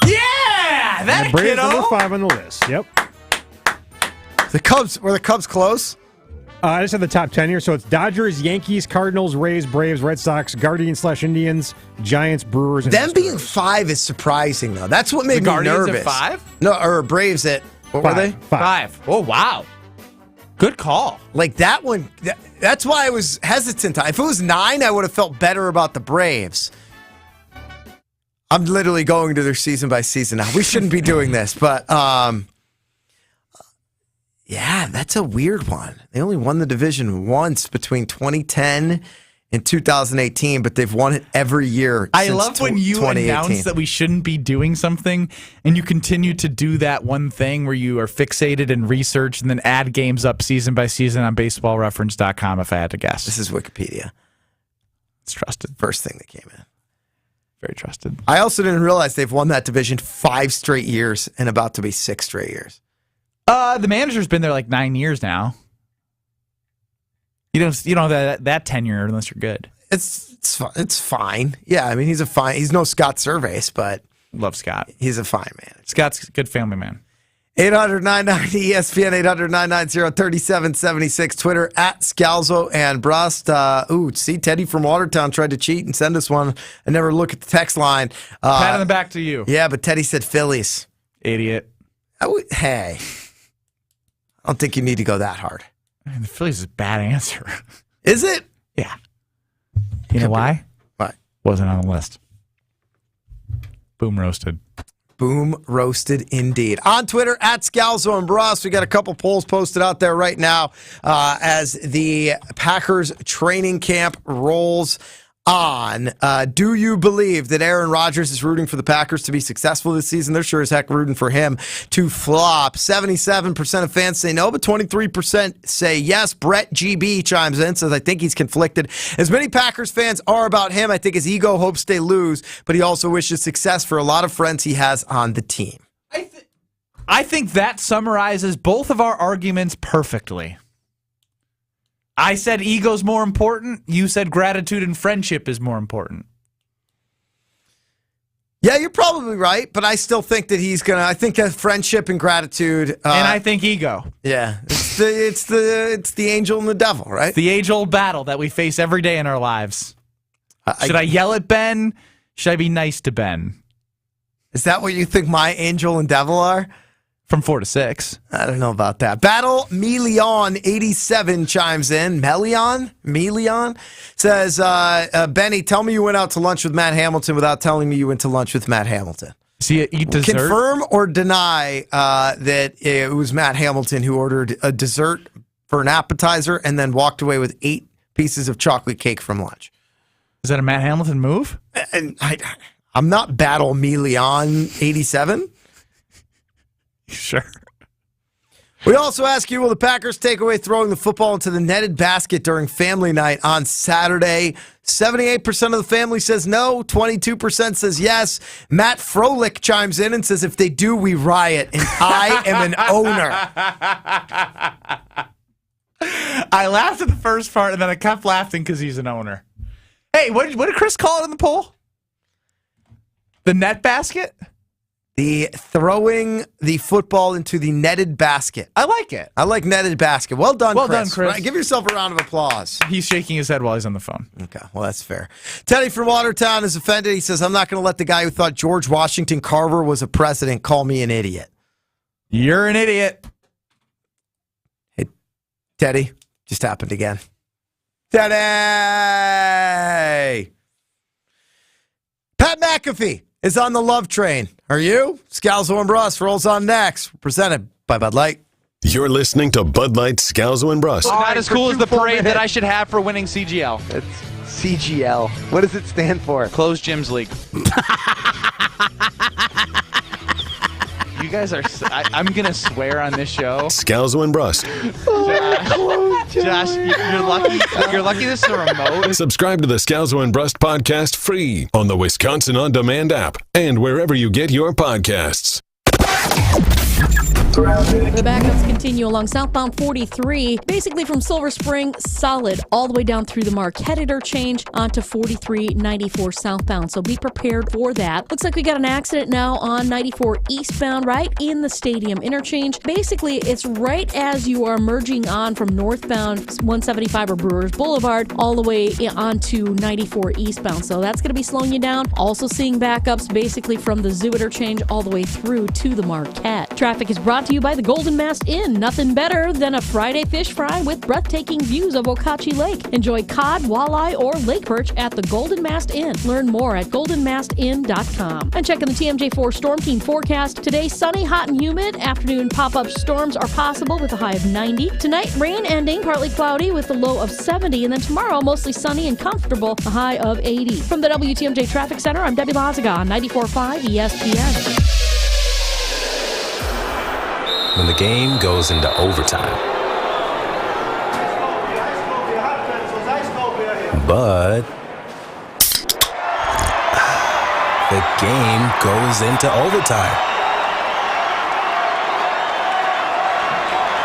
Yeah! That the Braves kiddo! number 5 on the list. Yep. Were the Cubs close? I just have the top 10 here. So it's Dodgers, Yankees, Cardinals, Rays, Braves, Red Sox, Guardians/Indians, Giants, Brewers, and Them being 5 is surprising, though. That's what made me Guardians nervous. at 5? No, or Braves at, what were they? 5. Oh, wow. Good call. Like that one, that's why I was hesitant. If it was 9, I would have felt better about the Braves. I'm literally going to their season by season now. We shouldn't be doing this, but yeah, that's a weird one. They only won the division once between 2010 and 2018, but they've won it every year. I love when you announce that we shouldn't be doing something and you continue to do that one thing where you are fixated and research and then add games up season by season on baseballreference.com if I had to guess. This is Wikipedia. It's trusted. First thing that came in. Very trusted. I also didn't realize they've won that division 5 straight years and about to be 6 straight years. The manager's been there like 9 years now. You don't have that tenure unless you're good. It's fine. Yeah, I mean he's no Scott Servais, but love Scott. He's a fine man. Scott's a good family man. 800-990-ESPN, 800-990-3776. Twitter at Scalzo and Brust. See, Teddy from Watertown tried to cheat and send us one. I never look at the text line. Pat on the back to you. Yeah, but Teddy said Phillies. Idiot. Hey, I don't think you need to go that hard. I mean, the Phillies is a bad answer. Is it? Yeah. You know why? Why? Wasn't on the list. Boom roasted. Boom roasted indeed. On Twitter, at Scalzo and Brust. We got a couple polls posted out there right now as the Packers training camp rolls on. Do you believe that Aaron Rodgers is rooting for the Packers to be successful this season? They're sure as heck rooting for him to flop. 77% of fans say no, but 23% say yes. Brett GB chimes in, says, I think he's conflicted. As many Packers fans are about him, I think his ego hopes they lose, but he also wishes success for a lot of friends he has on the team. I think that summarizes both of our arguments perfectly. I said ego's more important. You said gratitude and friendship is more important. Yeah, you're probably right, but I still think that I think that friendship and gratitude. And I think ego. Yeah, it's the angel and the devil, right? It's the age-old battle that we face every day in our lives. Should I yell at Ben? Should I be nice to Ben? Is that what you think my angel and devil are? From 4 to 6. I don't know about that. Battle Melion 87 chimes in. Melion says, Benny, tell me you went out to lunch with Matt Hamilton without telling me you went to lunch with Matt Hamilton. See, eat dessert? Confirm or deny that it was Matt Hamilton who ordered a dessert for an appetizer and then walked away with 8 pieces of chocolate cake from lunch. Is that a Matt Hamilton move? And I'm not Battle Melion 87. Sure. We also ask you, will the Packers take away throwing the football into the netted basket during family night on Saturday? 78% of the family says no. 22% says yes. Matt Froelich chimes in and says, if they do, we riot. And I am an owner. I laughed at the first part, and then I kept laughing because he's an owner. Hey, what did Chris call it in the poll? The net basket? The throwing the football into the netted basket. I like it. I like netted basket. Well done, Chris. Well done, Chris. Right, give yourself a round of applause. He's shaking his head while he's on the phone. Okay, well, that's fair. Teddy from Watertown is offended. He says, I'm not going to let the guy who thought George Washington Carver was a president call me an idiot. You're an idiot. Teddy, just happened again. Teddy! Pat McAfee is on the love train. Are you? Scalzo and Brust rolls on next. Presented by Bud Light. You're listening to Bud Light, Scalzo, and Brust. Not as cool as the parade that I should have for winning CGL. It's CGL. What does it stand for? Closed Gyms League. You guys are... I'm going to swear on this show. Scalzo and Brust. Josh, you're lucky. You're lucky this is a remote. Subscribe to the Scalzo and Brust podcast free on the Wisconsin On Demand app and wherever you get your podcasts. The backups continue along southbound 43, basically from Silver Spring, solid, all the way down through the Marquette interchange onto 4394 southbound. So be prepared for that. Looks like we got an accident now on 94 eastbound, right in the stadium interchange. Basically, it's right as you are merging on from northbound 175 or Brewers Boulevard all the way onto 94 eastbound. So that's going to be slowing you down. Also seeing backups basically from the Zoo interchange all the way through to the Marquette. Traffic is brought to you by the Golden Mast Inn. Nothing better than a Friday fish fry with breathtaking views of Okauchee Lake. Enjoy cod, walleye, or lake perch at the Golden Mast Inn. Learn more at goldenmastinn.com. And checking the TMJ4 Storm Team forecast. Today, sunny, hot, and humid. Afternoon pop-up storms are possible with a high of 90. Tonight, rain ending, partly cloudy with a low of 70. And then tomorrow, mostly sunny and comfortable, a high of 80. From the WTMJ Traffic Center, I'm Debbie Lazaga on 94.5 ESPN. When the game goes into overtime. But the game goes into overtime.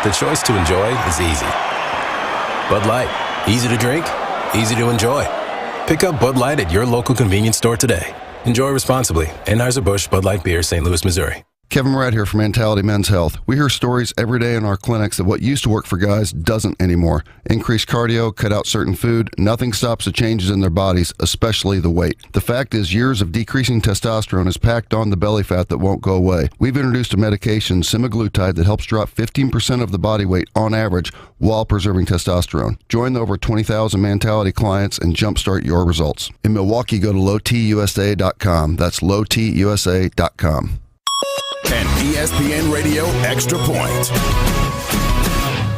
The choice to enjoy is easy. Bud Light, easy to drink, easy to enjoy. Pick up Bud Light at your local convenience store today. Enjoy responsibly. Anheuser-Busch Bud Light Beer, St. Louis, Missouri. Kevin Moret here from Mentality Men's Health. We hear stories every day in our clinics that what used to work for guys doesn't anymore. Increased cardio, cut out certain food, nothing stops the changes in their bodies, especially the weight. The fact is years of decreasing testosterone has packed on the belly fat that won't go away. We've introduced a medication, semaglutide, that helps drop 15% of the body weight on average while preserving testosterone. Join the over 20,000 Mentality clients and jumpstart your results. In Milwaukee, go to lowtusa.com. That's lowtusa.com. An ESPN Radio Extra Point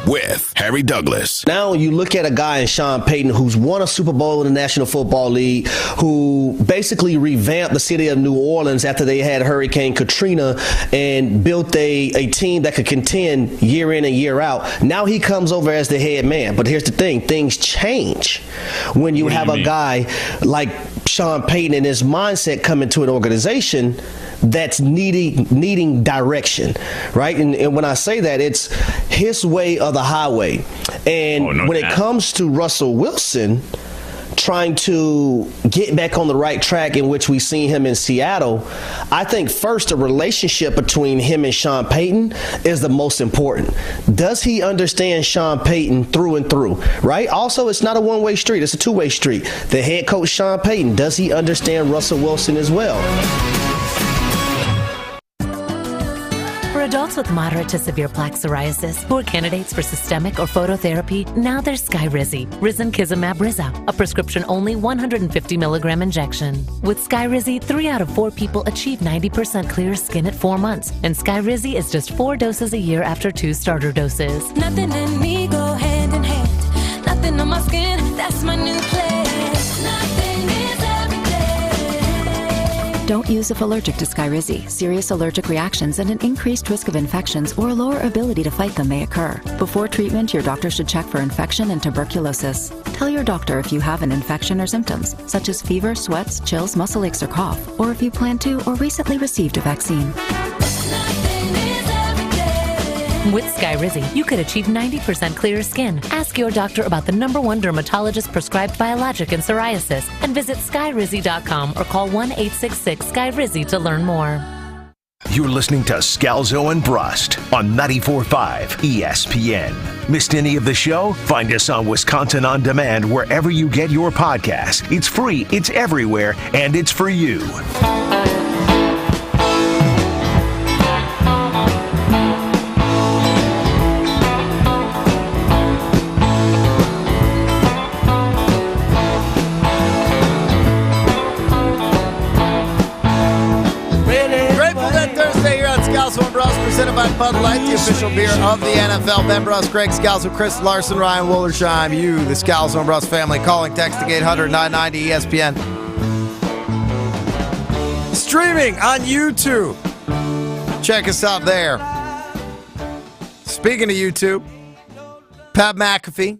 with Harry Douglas. Now you look at a guy in Sean Payton who's won a Super Bowl in the National Football League, who basically revamped the city of New Orleans after they had Hurricane Katrina and built a team that could contend year in and year out. Now he comes over as the head man. But here's the thing, things change when you have a guy like Sean Payton and his mindset coming to an organization that's needing direction, right? And when I say that, it's his way or the highway. And when it comes to Russell Wilson trying to get back on the right track, in which we seen him in Seattle, I think first the relationship between him and Sean Payton is the most important. Does he understand Sean Payton through and through, right? Also, it's not a one-way street, it's a two-way street. The head coach, Sean Payton, does he understand Russell Wilson as well? For adults with moderate to severe plaque psoriasis who are candidates for systemic or phototherapy, now there's Skyrizi, Risankizumab Rizza, a prescription-only 150 milligram injection. With Skyrizi, 3 out of 4 people achieve 90% clear skin at 4 months, and Skyrizi is just 4 doses a year after 2 starter doses. Nothing in me go hand in hand. Nothing on my skin, that's my new plan. Nothing is everything. Don't use if allergic to Skyrizi. Serious allergic reactions and an increased risk of infections or a lower ability to fight them may occur. Before treatment, your doctor should check for infection and tuberculosis. Tell your doctor if you have an infection or symptoms, such as fever, sweats, chills, muscle aches, or cough, or if you plan to or recently received a vaccine. With Skyrizi, you could achieve 90% clearer skin. Ask your doctor about the #1 dermatologist prescribed biologic in psoriasis and visit skyrizi.com or call 1-866-SKYRIZI to learn more. You're listening to Scalzo and Brust on 94.5 ESPN. Missed any of the show? Find us on Wisconsin On Demand wherever you get your podcasts. It's free, it's everywhere, and it's for you. Bud Light, the official beer of the NFL. Ben Brust, Greg Scalzo, Chris Larson, Ryan Wollersheim. You, the Scalzo and Brust family, calling, texting 800-990-ESPN. Streaming on YouTube. Check us out there. Speaking of YouTube, Pat McAfee,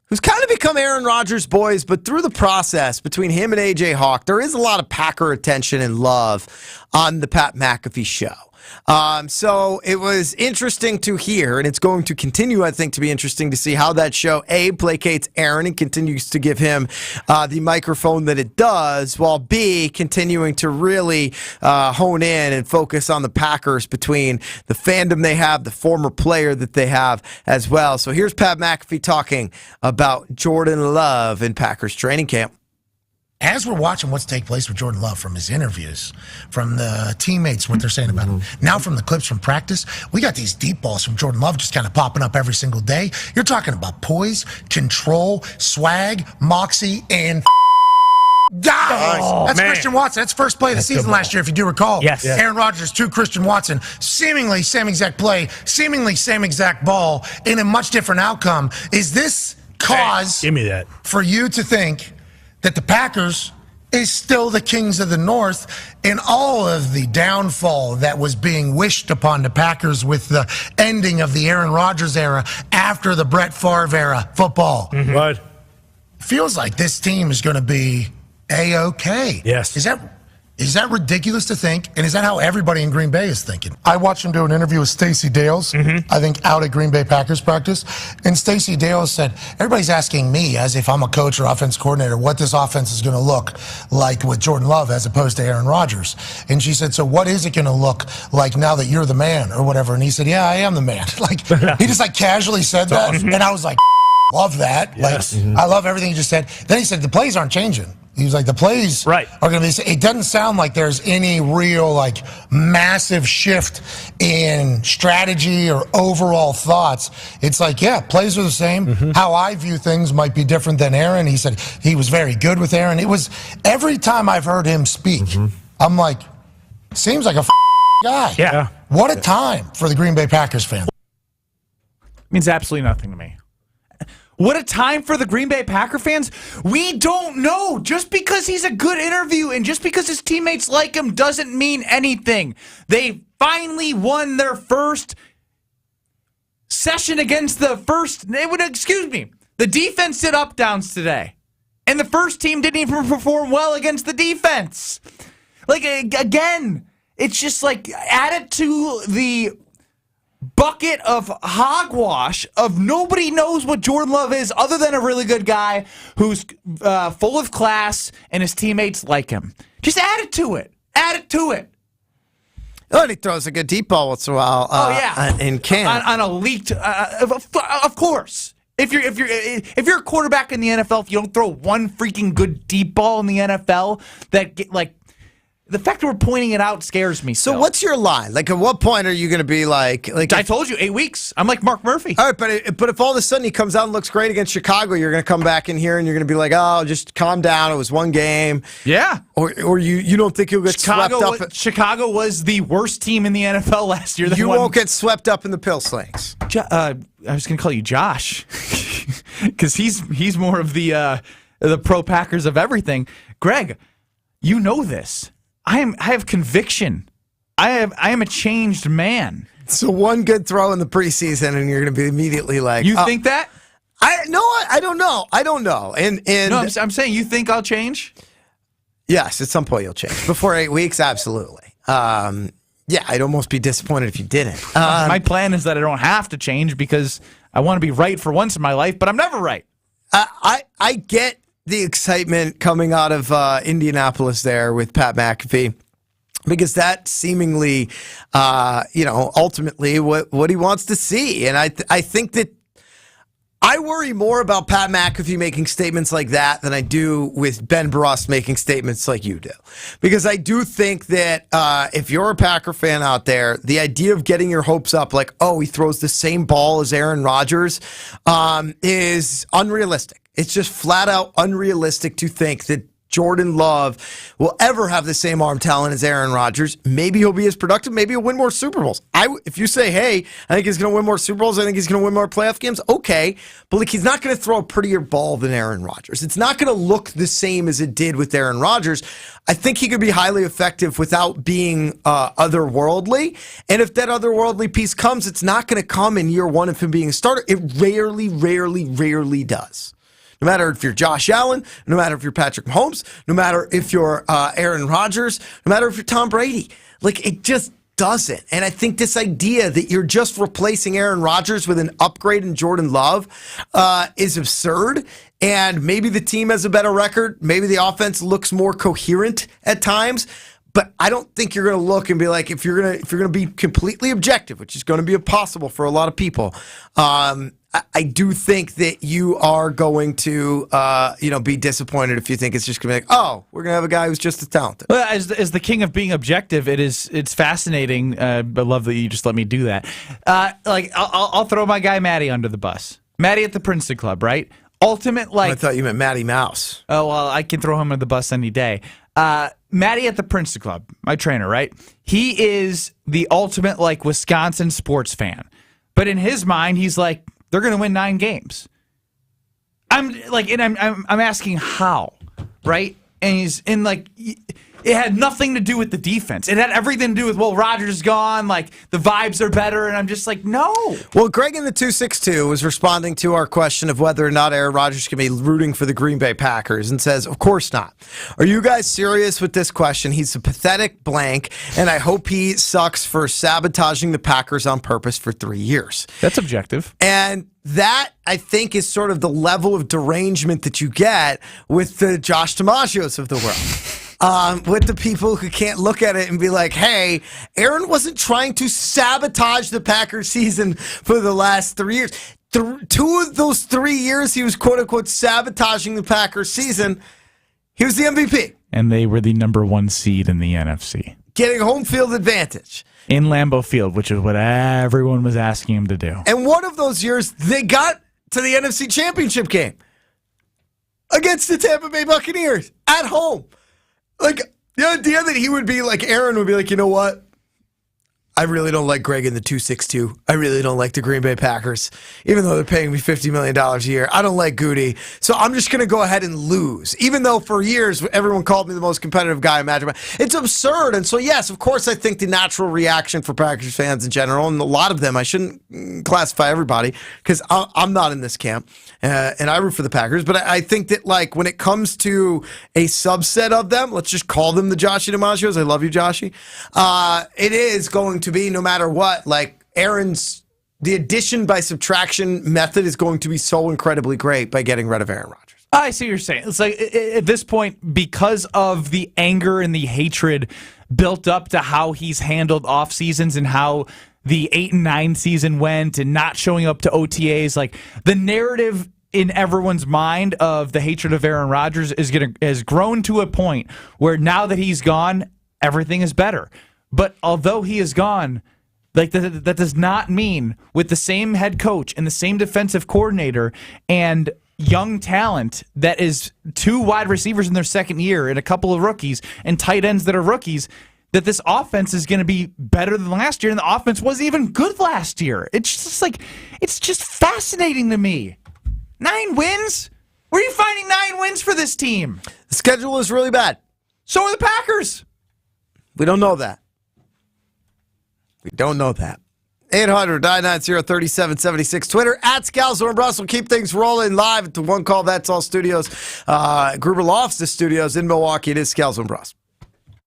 who's kind of become Aaron Rodgers' boys, but through the process between him and A.J. Hawk, there is a lot of Packer attention and love on the Pat McAfee show. So it was interesting to hear, and it's going to continue, I think, to be interesting to see how that show, A, placates Aaron and continues to give him the microphone that it does, while B, continuing to really hone in and focus on the Packers between the fandom they have, the former player that they have as well. So here's Pat McAfee talking about Jordan Love in Packers training camp. As we're watching what's take place with Jordan Love, from his interviews, from the teammates, what they're saying about him, now from the clips from practice, we got these deep balls from Jordan Love just kind of popping up every single day. You're talking about poise, control, swag, moxie, and guys. That's man. Christian Watson. That's first play of the season last year, if you do recall. Yes. Aaron Rodgers to Christian Watson. Seemingly same exact play, seemingly same exact ball, in a much different outcome. Is this cause give me that. For you to think that the Packers is still the kings of the North, and all of the downfall that was being wished upon the Packers with the ending of the Aaron Rodgers era after the Brett Favre era football? Right. Feels like this team is going to be A-okay. Yes. Is that ridiculous to think? And is that how everybody in Green Bay is thinking? I watched him do an interview with Stacey Dales, I think out at Green Bay Packers practice. And Stacey Dales said, everybody's asking me, as if I'm a coach or offense coordinator, what this offense is going to look like with Jordan Love as opposed to Aaron Rodgers. And she said, so what is it going to look like now that you're the man or whatever? And he said, yeah, I am the man. Like, he just like casually said that. And I was like, love that. Yes. Like, I love everything he just said. Then he said, the plays aren't changing. He was like, the plays are going to be, it doesn't sound like there's any real, like, massive shift in strategy or overall thoughts. It's like, yeah, plays are the same. How I view things might be different than Aaron. He said he was very good with Aaron. It was, every time I've heard him speak, I'm like, seems like a guy. Yeah. What a time for the Green Bay Packers fan. Means absolutely nothing to me. What a time for the Green Bay Packer fans. We don't know. Just because he's a good interview and just because his teammates like him doesn't mean anything. They finally won their first session against the first. The defense did up downs today. And the first team didn't even perform well against the defense. Like, again, it's just like add it to the bucket of hogwash of nobody knows what Jordan Love is other than a really good guy who's full of class and his teammates like him. Just add it to it. Add it to it. Oh, and he throws a good deep ball once in a while in camp. On a leaked, of course. If you're a quarterback in the NFL, if you don't throw one freaking good deep ball in the NFL, the fact that we're pointing it out scares me. So what's your line? Like, at what point are you going to be like I told you, 8 weeks. I'm like Mark Murphy. All right, but if all of a sudden he comes out and looks great against Chicago, you're going to come back in here and you're going to be like, oh, just calm down. It was one game. Yeah. Or you don't think he'll get swept up. Chicago was the worst team in the NFL last year. You won't get swept up in the pill slings. I was going to call you Josh because he's more of the pro Packers of everything. Greg, you know this. I have conviction. I am a changed man. So one good throw in the preseason, and you're going to be immediately like, you think that? I don't know. I don't know. And no, I'm saying you think I'll change. Yes, at some point you'll change. Before 8 weeks, absolutely. Yeah, I'd almost be disappointed if you didn't. My plan is that I don't have to change because I want to be right for once in my life, but I'm never right. I get the excitement coming out of Indianapolis there with Pat McAfee, because that seemingly, ultimately what he wants to see. And I think that I worry more about Pat McAfee making statements like that than I do with Ben Brust making statements like you do. Because I do think that if you're a Packer fan out there, the idea of getting your hopes up like, oh, he throws the same ball as Aaron Rodgers is unrealistic. It's just flat out unrealistic to think that Jordan Love will ever have the same arm talent as Aaron Rodgers. Maybe he'll be as productive. Maybe he'll win more Super Bowls. If you say, hey, I think he's going to win more Super Bowls, I think he's going to win more playoff games, okay. But like, he's not going to throw a prettier ball than Aaron Rodgers. It's not going to look the same as it did with Aaron Rodgers. I think he could be highly effective without being otherworldly. And if that otherworldly piece comes, it's not going to come in year one of him being a starter. It rarely does. No matter if you're Josh Allen, no matter if you're Patrick Mahomes, no matter if you're Aaron Rodgers, no matter if you're Tom Brady. Like, it just doesn't. And I think this idea that you're just replacing Aaron Rodgers with an upgrade in Jordan Love is absurd. And maybe the team has a better record. Maybe the offense looks more coherent at times. But I don't think you're going to look and be like, if you're going to be completely objective, which is going to be impossible for a lot of people. I do think that you are going to, be disappointed if you think it's just going to be like, oh, we're going to have a guy who's just as talented. Well, as the king of being objective, it's fascinating. I love that you just let me do that. I'll throw my guy Matty under the bus. Matty at the Princeton Club, right? Ultimate, I thought you meant Matty Mouse. Oh, well, I can throw him under the bus any day. Matty at the Princeton Club, my trainer, right? He is the ultimate, Wisconsin sports fan. But in his mind, he's like, they're going to win 9 games. I'm asking how, right? And he's in it had nothing to do with the defense. It had everything to do with, Rodgers is gone, the vibes are better, and I'm just like, no. Well, Greg in the 262 was responding to our question of whether or not Aaron Rodgers can be rooting for the Green Bay Packers and says, of course not. Are you guys serious with this question? He's a pathetic blank, and I hope he sucks for sabotaging the Packers on purpose for 3 years. That's objective. And that, I think, is sort of the level of derangement that you get with the Josh DiMaggios of the world. With the people who can't look at it and be like, hey, Aaron wasn't trying to sabotage the Packers season for the last 3 years. 2 of those 3 years he was, quote-unquote, sabotaging the Packers season. He was the MVP. And they were the number 1 seed in the NFC. Getting home field advantage. In Lambeau Field, which is what everyone was asking him to do. And one of those years, they got to the NFC Championship game against the Tampa Bay Buccaneers at home. The idea that he would be Aaron would be like, you know what? I really don't like Greg in the 262. I really don't like the Green Bay Packers, even though they're paying me $50 million a year. I don't like Goody. So I'm just going to go ahead and lose, even though for years everyone called me the most competitive guy imaginable. It's absurd. And so, yes, of course, I think the natural reaction for Packers fans in general, and a lot of them, I shouldn't classify everybody because I'm not in this camp, and I root for the Packers. But I think that, when it comes to a subset of them, let's just call them the Joshy DiMaggios. I love you, Joshy. It is going to be, no matter what, the addition by subtraction method is going to be so incredibly great by getting rid of Aaron Rodgers. I see what you're saying. It's at this point, because of the anger and the hatred built up to how he's handled off seasons and how the 8-9 season went and not showing up to OTAs, the narrative in everyone's mind of the hatred of Aaron Rodgers has grown to a point where now that he's gone, everything is better. But although he is gone, that does not mean with the same head coach and the same defensive coordinator and young talent that is 2 wide receivers in their second year and a couple of rookies and tight ends that are rookies, that this offense is going to be better than last year, and the offense wasn't even good last year. It's just it's just fascinating to me. 9 wins? Where are you finding 9 wins for this team? The schedule is really bad. So are the Packers. We don't know that. We don't know that. 800-990-3776. Twitter, at Scalzo and Brust. We'll keep things rolling live at the One Call That's All Studios. Gruber Loftus Studios in Milwaukee. It is Scalzo and Brust.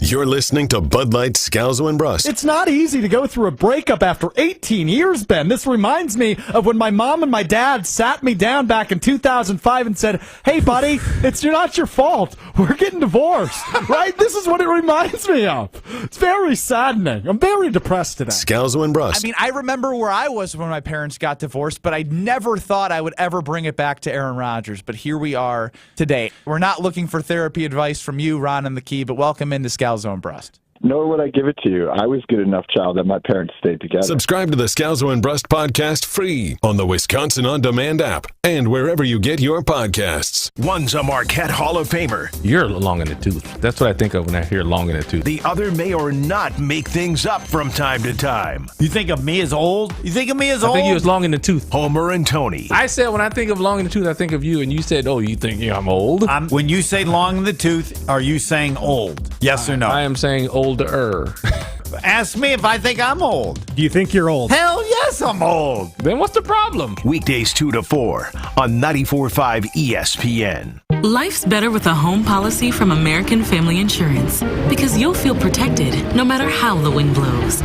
You're listening to Bud Light, Scalzo, and Brust. It's not easy to go through a breakup after 18 years, Ben. This reminds me of when my mom and my dad sat me down back in 2005 and said, hey, buddy, it's not your fault. We're getting divorced, right? This is what it reminds me of. It's very saddening. I'm very depressed today. Scalzo and Brust. I mean, I remember where I was when my parents got divorced, but I never thought I would ever bring it back to Aaron Rodgers. But here we are today. We're not looking for therapy advice from you, Ron and the Key, but welcome into Scalzo and Brust. Nor would I give it to you. I was a good enough child that my parents stayed together. Subscribe to the Scalzo and Brust podcast free on the Wisconsin On Demand app and wherever you get your podcasts. One's a Marquette Hall of Famer. You're long in the tooth. That's what I think of when I hear long in the tooth. The other may or not make things up from time to time. You think of me as old? You think of me as old? I think you was long in the tooth. Homer and Tony. I said when I think of long in the tooth, I think of you, and you said, oh, you think I'm old? When you say long in the tooth, are you saying old? Yes or no? I am saying older. Ask me if I think I'm old. Do you think you're old? Hell yes, I'm old. Then what's the problem? Weekdays 2 to 4 on 94.5 ESPN. Life's better with a home policy from American Family Insurance because you'll feel protected no matter how the wind blows.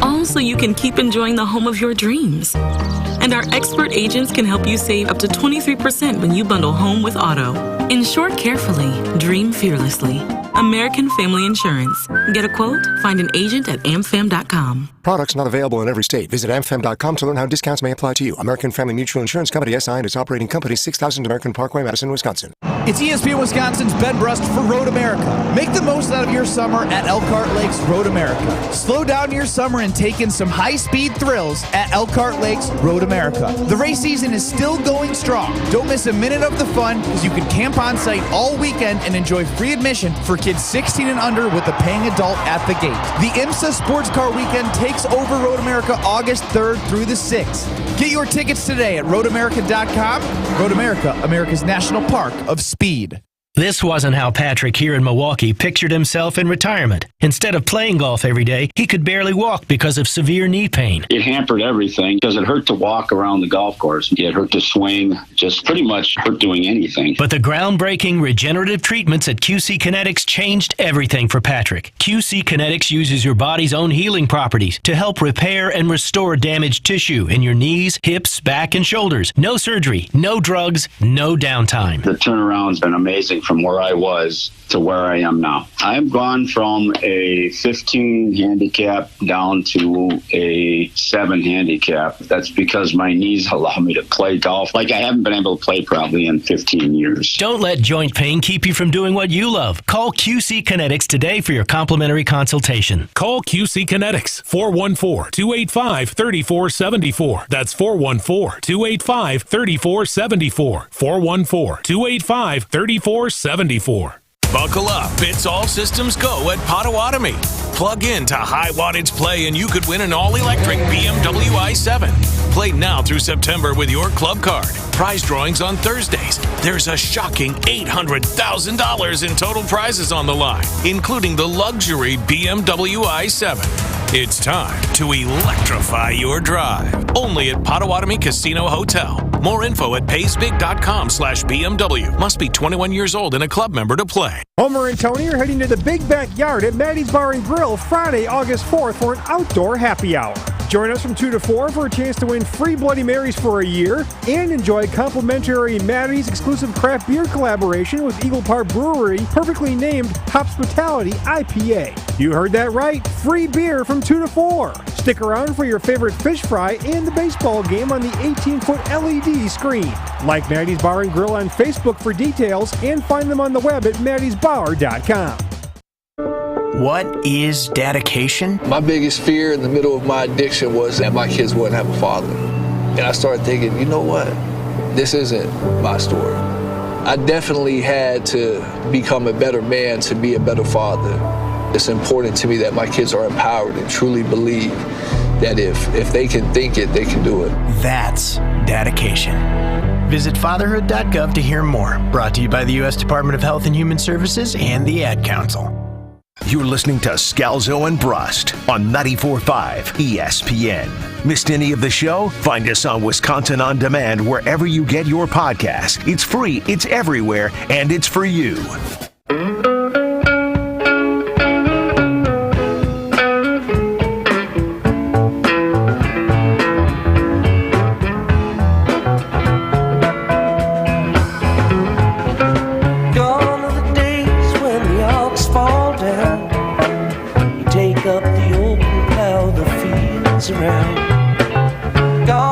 All so you can keep enjoying the home of your dreams. And our expert agents can help you save up to 23% when you bundle home with auto. Insure carefully, dream fearlessly. American Family Insurance. Get a quote? Find an agent at amfam.com. Products not available in every state. Visit amfam.com to learn how discounts may apply to you. American Family Mutual Insurance Company, SI, and its operating company, 6000 American Parkway, Madison, Wisconsin. It's ESPN Wisconsin's Ben Brust for Road America. Make the most out of your summer at Elkhart Lakes Road America. Slow down your summer and take in some high-speed thrills at Elkhart Lakes Road America. The race season is still going strong. Don't miss a minute of the fun because you can camp on site all weekend and enjoy free admission for kids 16 and under with a paying adult at the gate. The IMSA Sports Car Weekend takes over Road America August 3rd through the 6th. Get your tickets today at roadamerica.com. Road America, America's National Park of Speed. This wasn't how Patrick here in Milwaukee pictured himself in retirement. Instead of playing golf every day, he could barely walk because of severe knee pain. It hampered everything because it hurt to walk around the golf course. It hurt to swing, just pretty much hurt doing anything. But the groundbreaking regenerative treatments at QC Kinetics changed everything for Patrick. QC Kinetics uses your body's own healing properties to help repair and restore damaged tissue in your knees, hips, back, and shoulders. No surgery, no drugs, no downtime. The turnaround's been amazing from where I was to where I am now. I've gone from a 15 handicap down to a 7 handicap. That's because my knees allow me to play golf like I haven't been able to play probably in 15 years. Don't let joint pain keep you from doing what you love. Call QC Kinetics today for your complimentary consultation. Call QC Kinetics, 414-285-3474. That's 414-285-3474. 414-285-3474. Buckle up. It's all systems go at Potawatomi. Plug in to high wattage play and you could win an all-electric BMW i7. Play now through September with your club card. Prize drawings on Thursdays. There's a shocking $800,000 in total prizes on the line, including the luxury BMW i7. It's time to electrify your drive. Only at Potawatomi Casino Hotel. More info at paysbig.com/BMW. Must be 21 years old and a club member to play. Homer and Tony are heading to the Big Backyard at Maddie's Bar and Grill Friday, August 4th for an outdoor happy hour. Join us from 2 to 4 for a chance to win free Bloody Marys for a year and enjoy complimentary Maddie's exclusive craft beer collaboration with Eagle Park Brewery, perfectly named Hospitality IPA. You heard that right. Free beer from 2 to 4. Stick around for your favorite fish fry and the baseball game on the 18-foot LED screen. Like Maddie's Bar and Grill on Facebook for details and find them on the web at maddiesbar.com. What is dedication? My biggest fear in the middle of my addiction was that my kids wouldn't have a father. And I started thinking, you know what? This isn't my story. I definitely had to become a better man to be a better father. It's important to me that my kids are empowered and truly believe that if they can think it, they can do it. That's dedication. Visit fatherhood.gov to hear more. Brought to you by the U.S. Department of Health and Human Services and the Ad Council. You're listening to Scalzo and Brust on 94.5 ESPN. Missed any of the show? Find us on Wisconsin On Demand wherever you get your podcasts. It's free, it's everywhere, and it's for you.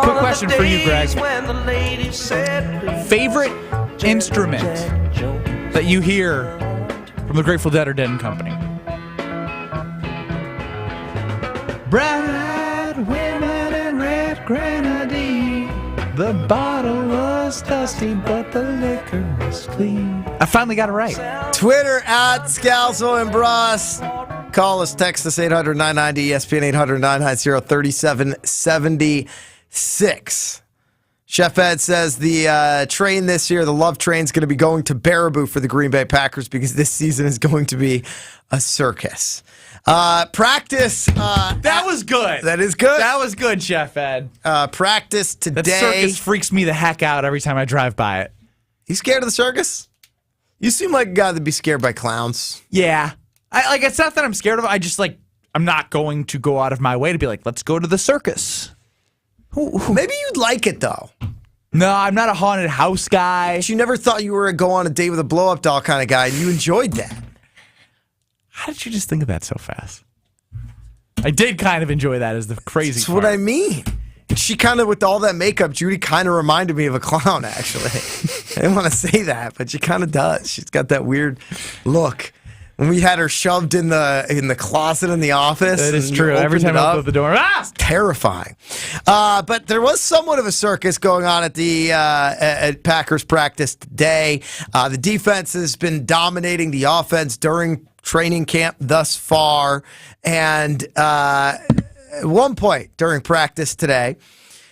Quick question for you, Greg. Favorite instrument that you hear from the Grateful Dead or Dead and Company? Brown-eyed women and red grenadine. The bottle was dusty, but the liquor was clean. I finally got it right. Twitter at Scalzo and Brust. Call us, text us 800-990-ESPN, 800-990-3776. Chef Ed says the train this year, the love train, is going to be going to Baraboo for the Green Bay Packers because this season is going to be a circus. Practice. That was good. That is good. That was good, Chef Ed. Practice today. That circus freaks me the heck out every time I drive by it. You scared of the circus? You seem like a guy that'd be scared by clowns. Yeah. It's not that I'm scared of it. I just, I'm not going to go out of my way to be like, let's go to the circus. Maybe you'd like it, though. No, I'm not a haunted house guy. But you never thought you were a go on a date with a blow-up doll kind of guy, and you enjoyed that. How did you just think of that so fast? I did kind of enjoy that as the crazy That's part. what I mean. She kind of, with all that makeup, Judy kind of reminded me of a clown, actually. I didn't want to say that, but she kind of does. She's got that weird look. When we had her shoved in the closet in the office. That is true. Every time I open the door, terrifying. But there was somewhat of a circus going on at the at Packers practice today. The defense has been dominating the offense during training camp thus far. And at one point during practice today,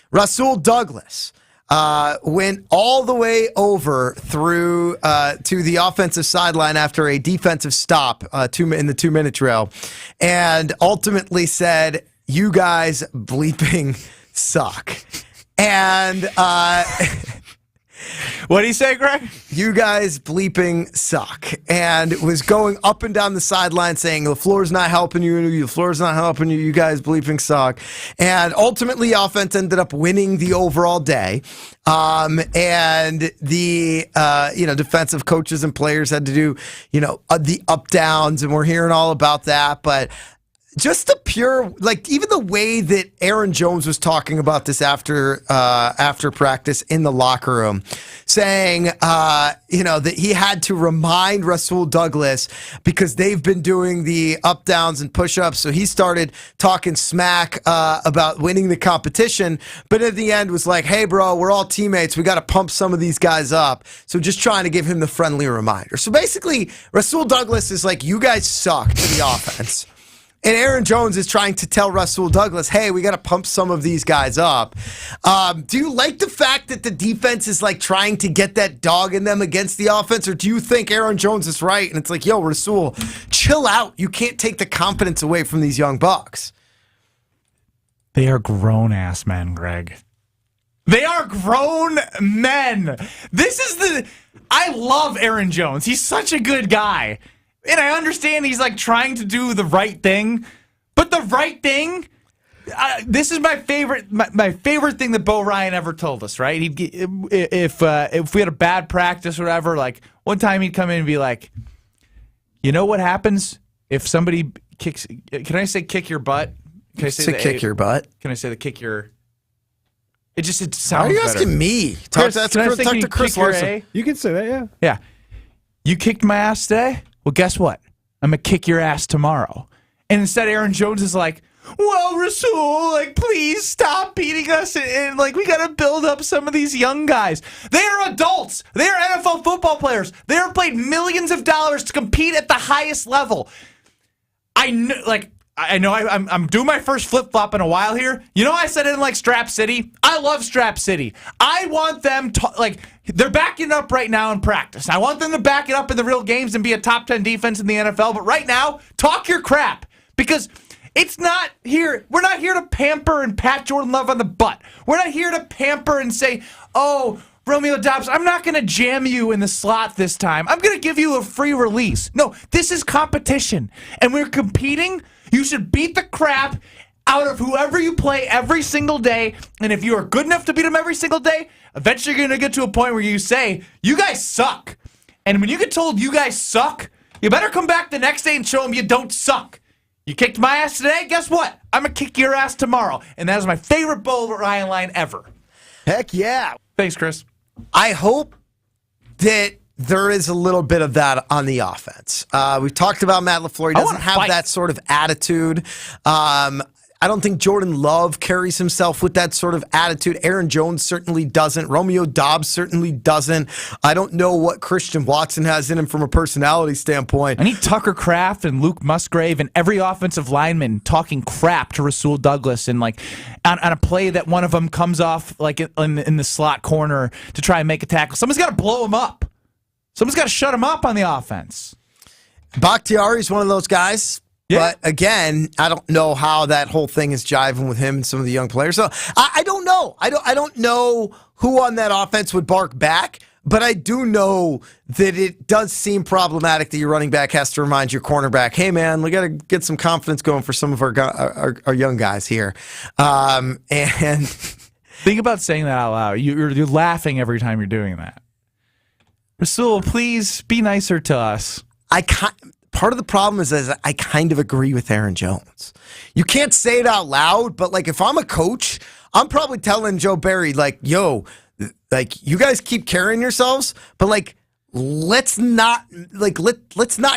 Rasul Douglas went all the way over through to the offensive sideline after a defensive stop in the 2-minute drill, and ultimately said, "You guys bleeping suck." And what did he say, Greg? You guys bleeping suck. And was going up and down the sideline saying, LaFleur's not helping you. LaFleur's not helping you. You guys bleeping suck. And ultimately, offense ended up winning the overall day. And the, defensive coaches and players had to do, the up downs. And we're hearing all about that. But just the pure, even the way that Aaron Jones was talking about this after practice in the locker room, saying, that he had to remind Rasul Douglas because they've been doing the up downs and push ups. So he started talking smack about winning the competition, but at the end was like, "Hey, bro, we're all teammates. We got to pump some of these guys up." So just trying to give him the friendly reminder. So basically, Rasul Douglas is like, "You guys suck" to the offense. And Aaron Jones is trying to tell Rasul Douglas, "Hey, we got to pump some of these guys up." Do you like the fact that the defense is trying to get that dog in them against the offense? Or do you think Aaron Jones is right? And it's like, yo, Rasul, chill out. You can't take the confidence away from these young bucks. They are grown-ass men, Greg. They are grown men. I love Aaron Jones. He's such a good guy. And I understand he's trying to do the right thing, but the right thing, this is my favorite. My favorite thing that Bo Ryan ever told us. Right? If we had a bad practice or whatever, one time he'd come in and be like, "You know what happens if somebody kicks? Can I say kick your butt? Can I say kick your butt? Can I say the kick your?" It sounds. Why are you better. asking me? Talk to Chris Larson. You can say that, yeah. Yeah. You kicked my ass today? Well, guess what? I'm going to kick your ass tomorrow. And instead, Aaron Jones is like, "Well, Rasul, please stop beating us. And we got to build up some of these young guys. They are adults. They are NFL football players. They are paid millions of dollars to compete at the highest level." I know I'm doing my first flip-flop in a while here. You know I said I didn't like Strap City? I love Strap City. I want them to, they're backing it up right now in practice. I want them to back it up in the real games and be a top 10 defense in the NFL. But right now, talk your crap. Because it's not here. We're not here to pamper and pat Jordan Love on the butt. We're not here to pamper and say, "Oh, Romeo Dobbs, I'm not going to jam you in the slot this time. I'm going to give you a free release." No, this is competition. And we're competing. You should beat the crap out of whoever you play every single day. And if you are good enough to beat them every single day, eventually you're going to get to a point where you say, "You guys suck." And when you get told you guys suck, you better come back the next day and show them you don't suck. You kicked my ass today? Guess what? I'm going to kick your ass tomorrow. And that is my favorite Bo Ryan line ever. Heck yeah. Thanks, Chris. I hope that there is a little bit of that on the offense. We've talked about Matt LaFleur. He doesn't have that sort of attitude. I don't think Jordan Love carries himself with that sort of attitude. Aaron Jones certainly doesn't. Romeo Doubs certainly doesn't. I don't know what Christian Watson has in him from a personality standpoint. I need Tucker Kraft and Luke Musgrave and every offensive lineman talking crap to Rasul Douglas and like on a play that one of them comes off like in the slot corner to try and make a tackle. Someone's got to blow him up. Someone's got to shut him up on the offense. Bakhtiari's one of those guys. Yeah. But again, I don't know how that whole thing is jiving with him and some of the young players. So I don't know. I don't know who on that offense would bark back. But I do know that it does seem problematic that your running back has to remind your cornerback, "Hey man, we got to get some confidence going for some of our young guys here." And think about saying that out loud. You're laughing every time you're doing that. Rasul, please be nicer to us. Part of the problem is I kind of agree with Aaron Jones. You can't say it out loud, but like if I'm a coach, I'm probably telling Joe Barry, like, yo, like you guys keep carrying yourselves, but like let's not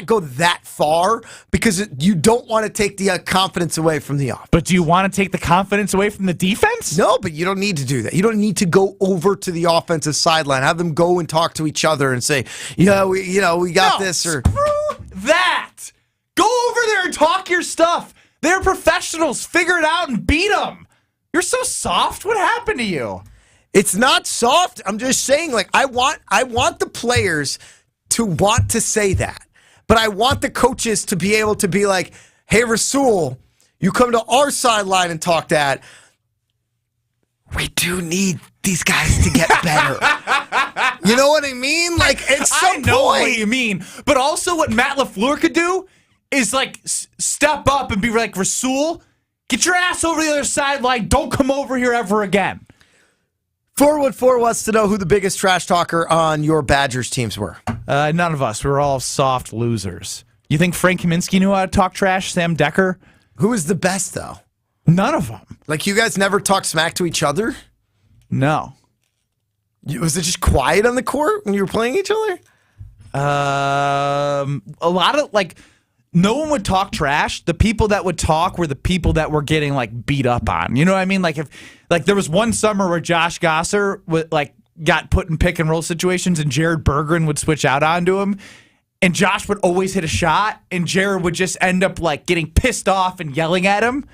go that far because you don't want to take the confidence away from the offense. But do you want to take the confidence away from the defense? No, but you don't need to do that. You don't need to go over to the offensive sideline, have them go and talk to each other and say, we got this. Or screw that. Go over there and talk your stuff. They're professionals. Figure it out and beat them. You're so soft. What happened to you? It's not soft. I'm just saying, like, I want the players to want to say that. But I want the coaches to be able to be like, "Hey, Rasul, you come to our sideline and talk that. We do need these guys to get better." You know what I mean? Like, at some point. I know what you mean. But also what Matt LaFleur could do is, like, step up and be like, "Rasul, get your ass over the other sideline. Don't come over here ever again." 414 wants to know who the biggest trash talker on your Badgers teams were. None of us. We were all soft losers. You think Frank Kaminsky knew how to talk trash? Sam Decker? Who was the best, though? None of them. Like, you guys never talked smack to each other? No. Was it just quiet on the court when you were playing each other? A lot of, like, no one would talk trash. The people that would talk were the people that were getting, like, beat up on. You know what I mean? Like, there was one summer where Josh Gosser got put in pick and roll situations and Jared Bergeron would switch out onto him. And Josh would always hit a shot and Jared would just end up, like, getting pissed off and yelling at him.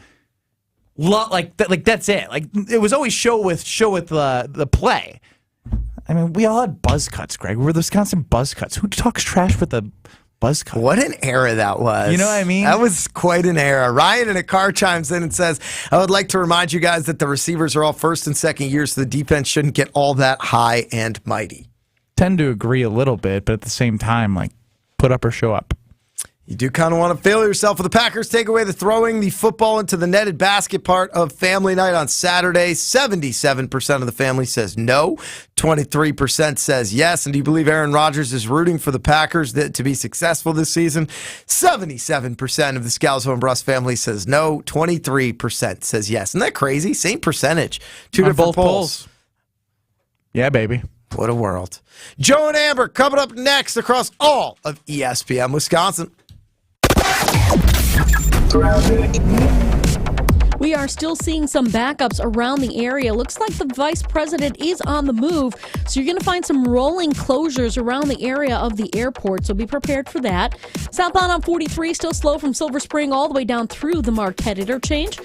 That's it. Like, it was always show with the play. I mean, we all had buzz cuts, Greg. We were the Wisconsin buzz cuts. Who talks trash with a buzz cut? What an era that was. You know what I mean? That was quite an era. Ryan in a car chimes in and says, "I would like to remind you guys that the receivers are all first and second years, so the defense shouldn't get all that high and mighty." Tend to agree a little bit, but at the same time, like, put up or show up. You do kind of want to fail yourself with the Packers. Take away the throwing the football into the netted basket part of family night on Saturday. 77% of the family says no. 23% says yes. And do you believe Aaron Rodgers is rooting for the Packers to be successful this season? 77% of the Scalzo and Brust family says no. 23% says yes. Isn't that crazy? Same percentage. Two on different both polls. Yeah, baby. What a world. Joe and Amber coming up next across all of ESPN Wisconsin. We are still seeing some backups around the area. Looks like the vice president is on the move, so you're going to find some rolling closures around the area of the airport, so be prepared for that. Southbound on 43 still slow from Silver Spring all the way down through the Marquette interchange.